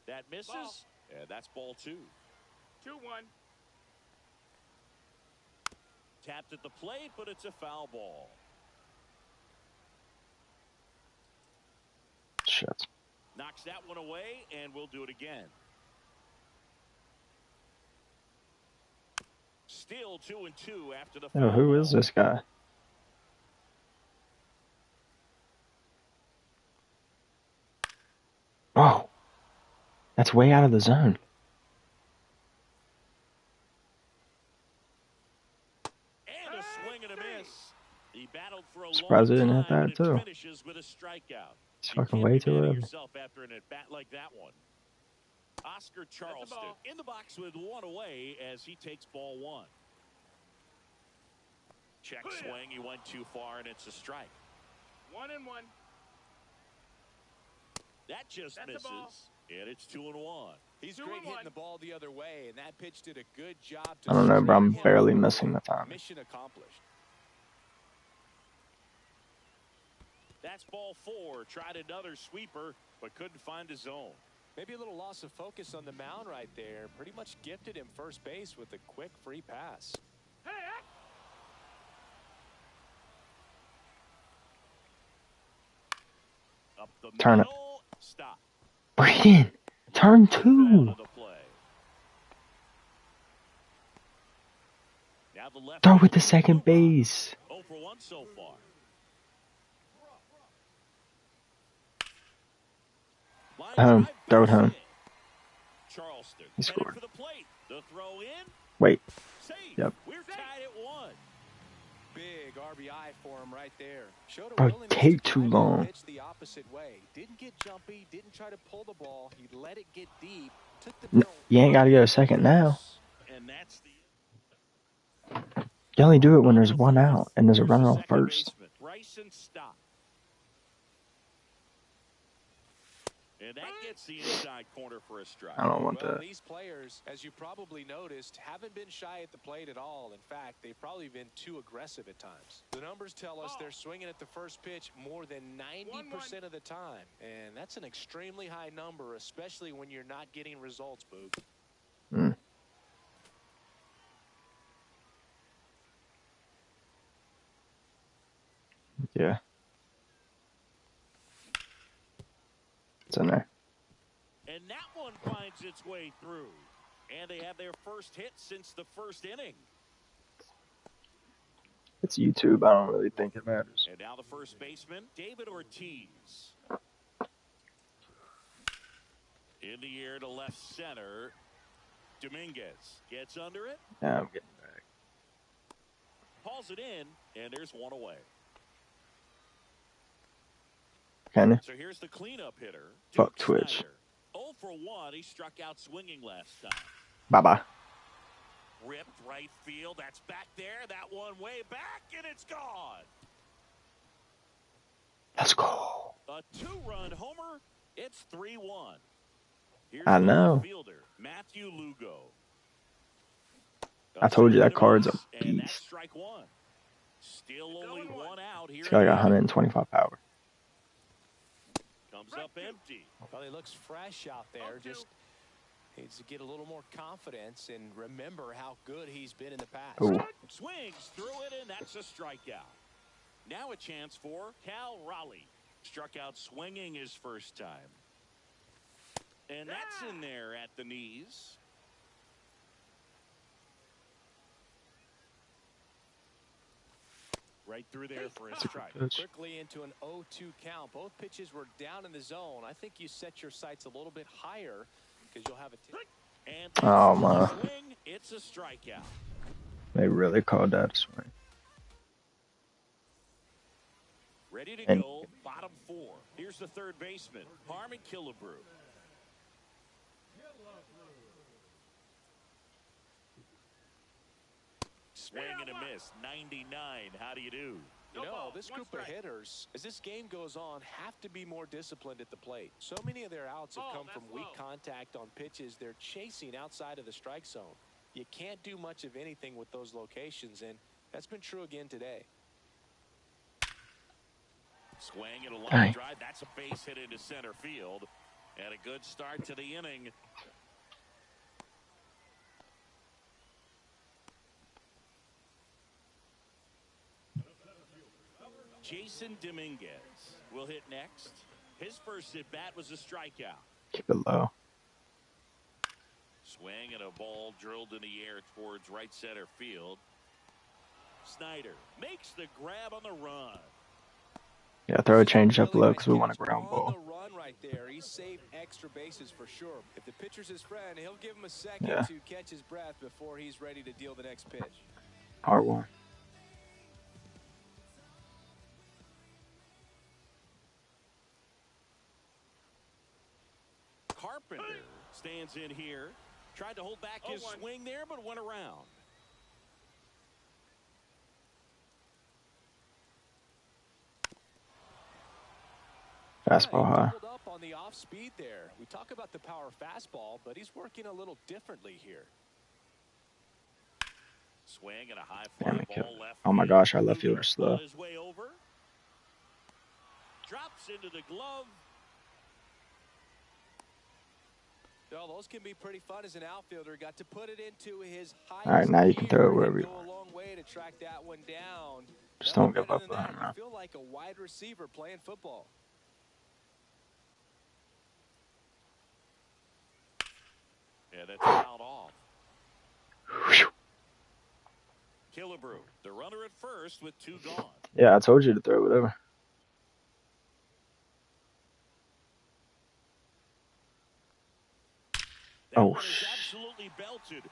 That misses. Ball. And that's ball 2. 2-1. Tapped at the plate, but it's a foul ball. Shit. Knocks that one away, and we'll do it again. Still 2-2 after the foul. Yo, who is this guy? Oh, that's way out of the zone. And a swing and a miss. He battled for a Surprised he long didn't hit time, that too. finishes with a strikeout. It's fucking way too early. Yourself after an at-bat like that one. Oscar Charleston in the box with one away as he takes ball 1. Check swing. He went too far, and it's a strike. 1-1. That just misses, and it's 2-1. He's great hitting the ball the other way, and that pitch did a good job. I don't know, but I'm barely missing the time. Mission accomplished. That's ball 4. Tried another sweeper, but couldn't find a zone. Maybe a little loss of focus on the mound right there. Pretty much gifted him first base with a quick free pass. Up the Turn it. middle. Stop. Braden, turn 2. Now the left Throw it to second base. 0 for 1 so far. Throw it home. Charleston. He scored. For the plate. The throw in. Wait. Save. Yep. We're tied at 1. Big RBI for him right there. Bro, take too long. Pitch the opposite way. Didn't get jumpy. Didn't try to pull the ball. He let it get deep. Took the You ain't got to go second now. And that's You only do it when there's one out and there's a runner on first. Bryson Stott. And that gets the inside corner for a strike. I don't want that. These players, as you probably noticed, haven't been shy at the plate at all. In fact, they've probably been too aggressive at times. The numbers tell us they're swinging at the first pitch more than 90% of the time. And that's an extremely high number, especially when you're not getting results, Boog. Yeah. It's in there. And that one finds its way through. And they have their first hit since the first inning. It's YouTube. I don't really think it matters. And now the first baseman, David Ortiz. In the air to left center. Dominguez gets under it. Yeah, I'm getting back. Hauls it in, and there's one away. Kinda. So here's the cleanup hitter. Fuck Duke Twitch. Snyder. 0 for 1. He struck out swinging last time. Bye-bye. Ripped right field. That's back there. That one way back, and it's gone. Let's go. A 2-run homer. It's 3-1. Here's I know. the fielder, Matthew Lugo. I told you that card's a And that's beast. strike 1. Still only one out here. It's got like 125 power. Comes up empty. Well, he looks fresh out there. Just needs to get a little more confidence and remember how good he's been in the past. Ooh. Swings through it, and that's a strikeout. Now a chance for Cal Raleigh. Struck out swinging his first time. And that's in there at the knees. Right through there for a strike. Quickly into an 0-2 count. Both pitches were down in the zone. I think you set your sights a little bit higher because you'll have a and oh my! Swing. It's a strikeout. They really called that a swing. Ready to go. Bottom 4. Here's the third baseman, Harmon Killebrew. Swing and a miss. 99. How do you do? You know, this group of hitters, as this game goes on, have to be more disciplined at the plate. So many of their outs have come from weak contact on pitches they're chasing outside of the strike zone. You can't do much of anything with those locations, and that's been true again today. Swing and a line drive. That's a base hit into center field. And a good start to the inning. Jason Dominguez will hit next. His first at bat was a strikeout. Keep it low. Swing and a ball drilled in the air towards right center field. Snyder makes the grab on the run. Yeah, throw a change up low because we want a ground ball. The run right there. He saved extra bases for sure. If the pitcher's his friend, he'll give him a second to catch his breath before he's ready to deal the next pitch. Hard one. Carpenter stands in here. Tried to hold back his swing there, but went around. Fastball high. Up on the off speed there. We talk about the power fastball, but he's working a little differently here. Swing and a high fly ball left. Oh my gosh, our left fielder slow. His way over. Drops into the glove. Well, those can be pretty fun as an outfielder. Got to put it into his high. All right, now you can throw it wherever you want. Go a long way to track that one down. Just don't give up on him. I feel like a wide receiver playing football. Yeah, that's fouled off. Killebrew, the runner at first with 2 gone. Yeah, I told you to throw whatever. Oh, absolutely belted.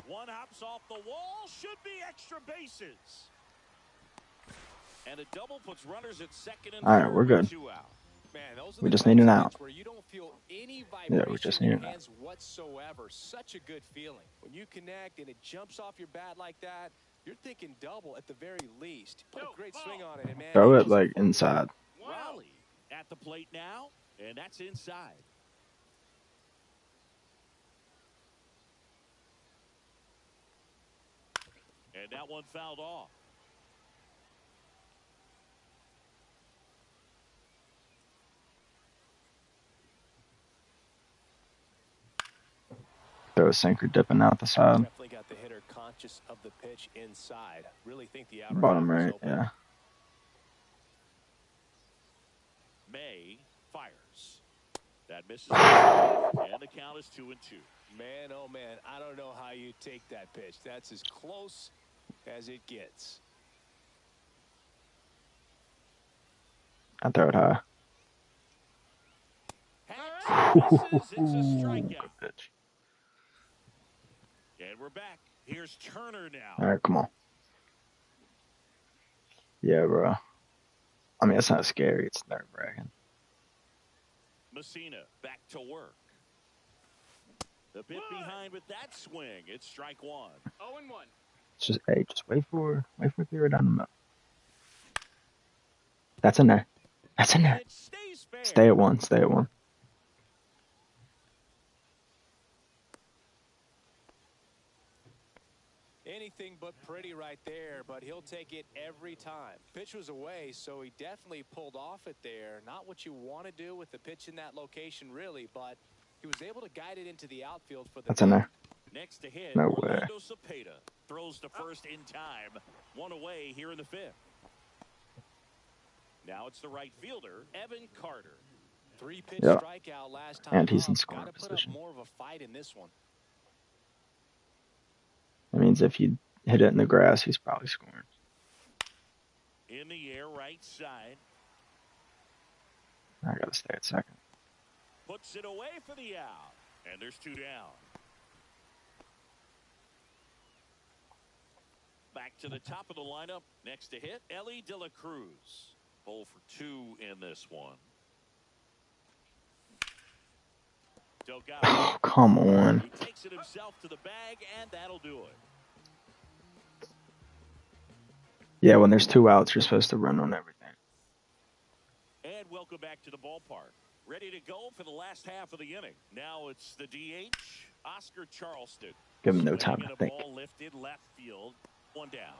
One hops off the wall. Should be extra bases. And a double puts runners at second and all right, we're good. 2 out. Man, those are we just need an out. Where you don't feel any yeah, we just need an out. Whatsoever. Such a good feeling. When you connect and it jumps off your bat like that, you're thinking double at the very least. Put a great swing on it, and man. Throw it like inside. Raleigh at the plate now, and that's inside. And that one fouled off. Throw a sinker dipping out the side. Definitely got the hitter conscious of the pitch inside. Really think the outer bottom right, yeah. May fires. That misses. And the count is 2-2. Man, oh man, I don't know how you take that pitch. That's as close as it gets. I throw it high. It's a strikeout. Good pitch. And we're back. Here's Turner now. All right, come on. Yeah, bro. I mean, it's not scary. It's nerve-wracking. Messina back to work. The bit behind with that swing. It's strike 1. 0-1. It's just, hey, just wait for it to be right down the middle. That's in there. That's in there. Stay at 1. Stay at 1. Anything but pretty right there, but he'll take it every time. Pitch was away, so he definitely pulled off it there. Not what you want to do with the pitch in that location, really, but he was able to guide it into the outfield for the. That's in there. Next to hit, no way. Orlando Cepeda throws to first in time. 1 away here in the 5th. Now it's the right fielder, Evan Carter. 3-pitch strikeout last time. And he's in scoring position. position. More of a fight in this one. That means if you hit it in the grass, he's probably scoring. In the air, right side. I gotta stay at second. Puts it away for the out. And there's 2 down. Back to the top of the lineup. Next to hit, Elly De La Cruz. 0 for 2 in this one. Delgado. Oh, come on. He takes it himself to the bag, and that'll do it. Yeah, when there's 2 outs, you're supposed to run on everything. And welcome back to the ballpark. Ready to go for the last half of the inning. Now it's the DH, Oscar Charleston. Give him no time Swinging to a think. ball lifted left field. 1 down.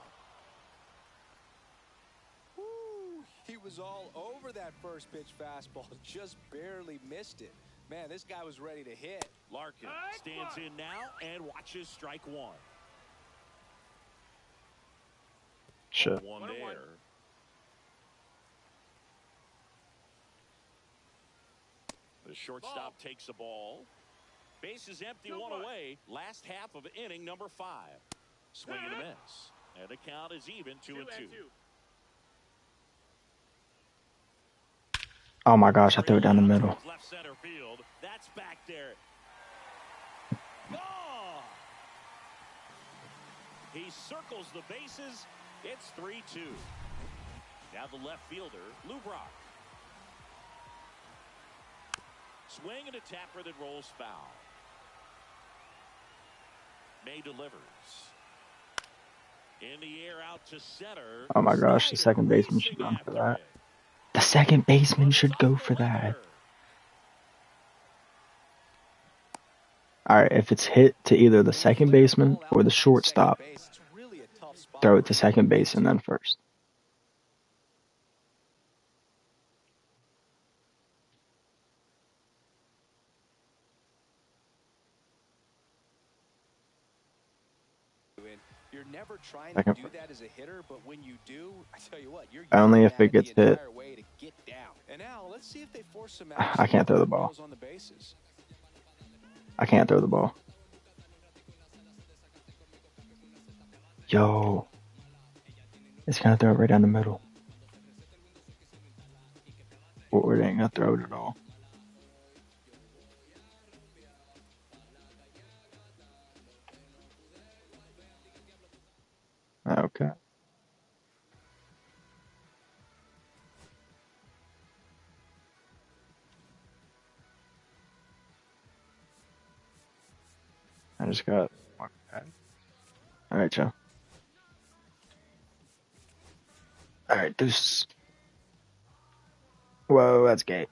Woo, he was all over that first pitch fastball. Just barely missed it. Man, this guy was ready to hit. Larkin stands in now and watches strike 1. Shit. 1 there. The shortstop takes the ball. Base is empty, 1 away. Last half of inning number 5. Swing and a miss. And the count is even, 2-2. Oh my gosh, I threw it down the middle. Left center field. That's back there. Gone. He circles the bases. It's 3-2. Now the left fielder, Lou Brock. Swing and a tapper that rolls foul. May delivers. In the air out to center. Oh my gosh, the second baseman should run for that. The second baseman should go for that. Alright, if it's hit to either the second baseman or the shortstop, throw it to second base and then first. You're never trying to do that as a hitter, but when you do, I tell you what, you're only if it gets hit. way to get down. And now let's see if they force some I can't throw the ball. on the bases. I can't throw the ball. Yo. It's gonna throw it right down the middle. Or it ain't gonna throw it at all. Okay. I just got... Alright, Joe. Alright, deuce. Whoa, that's gay.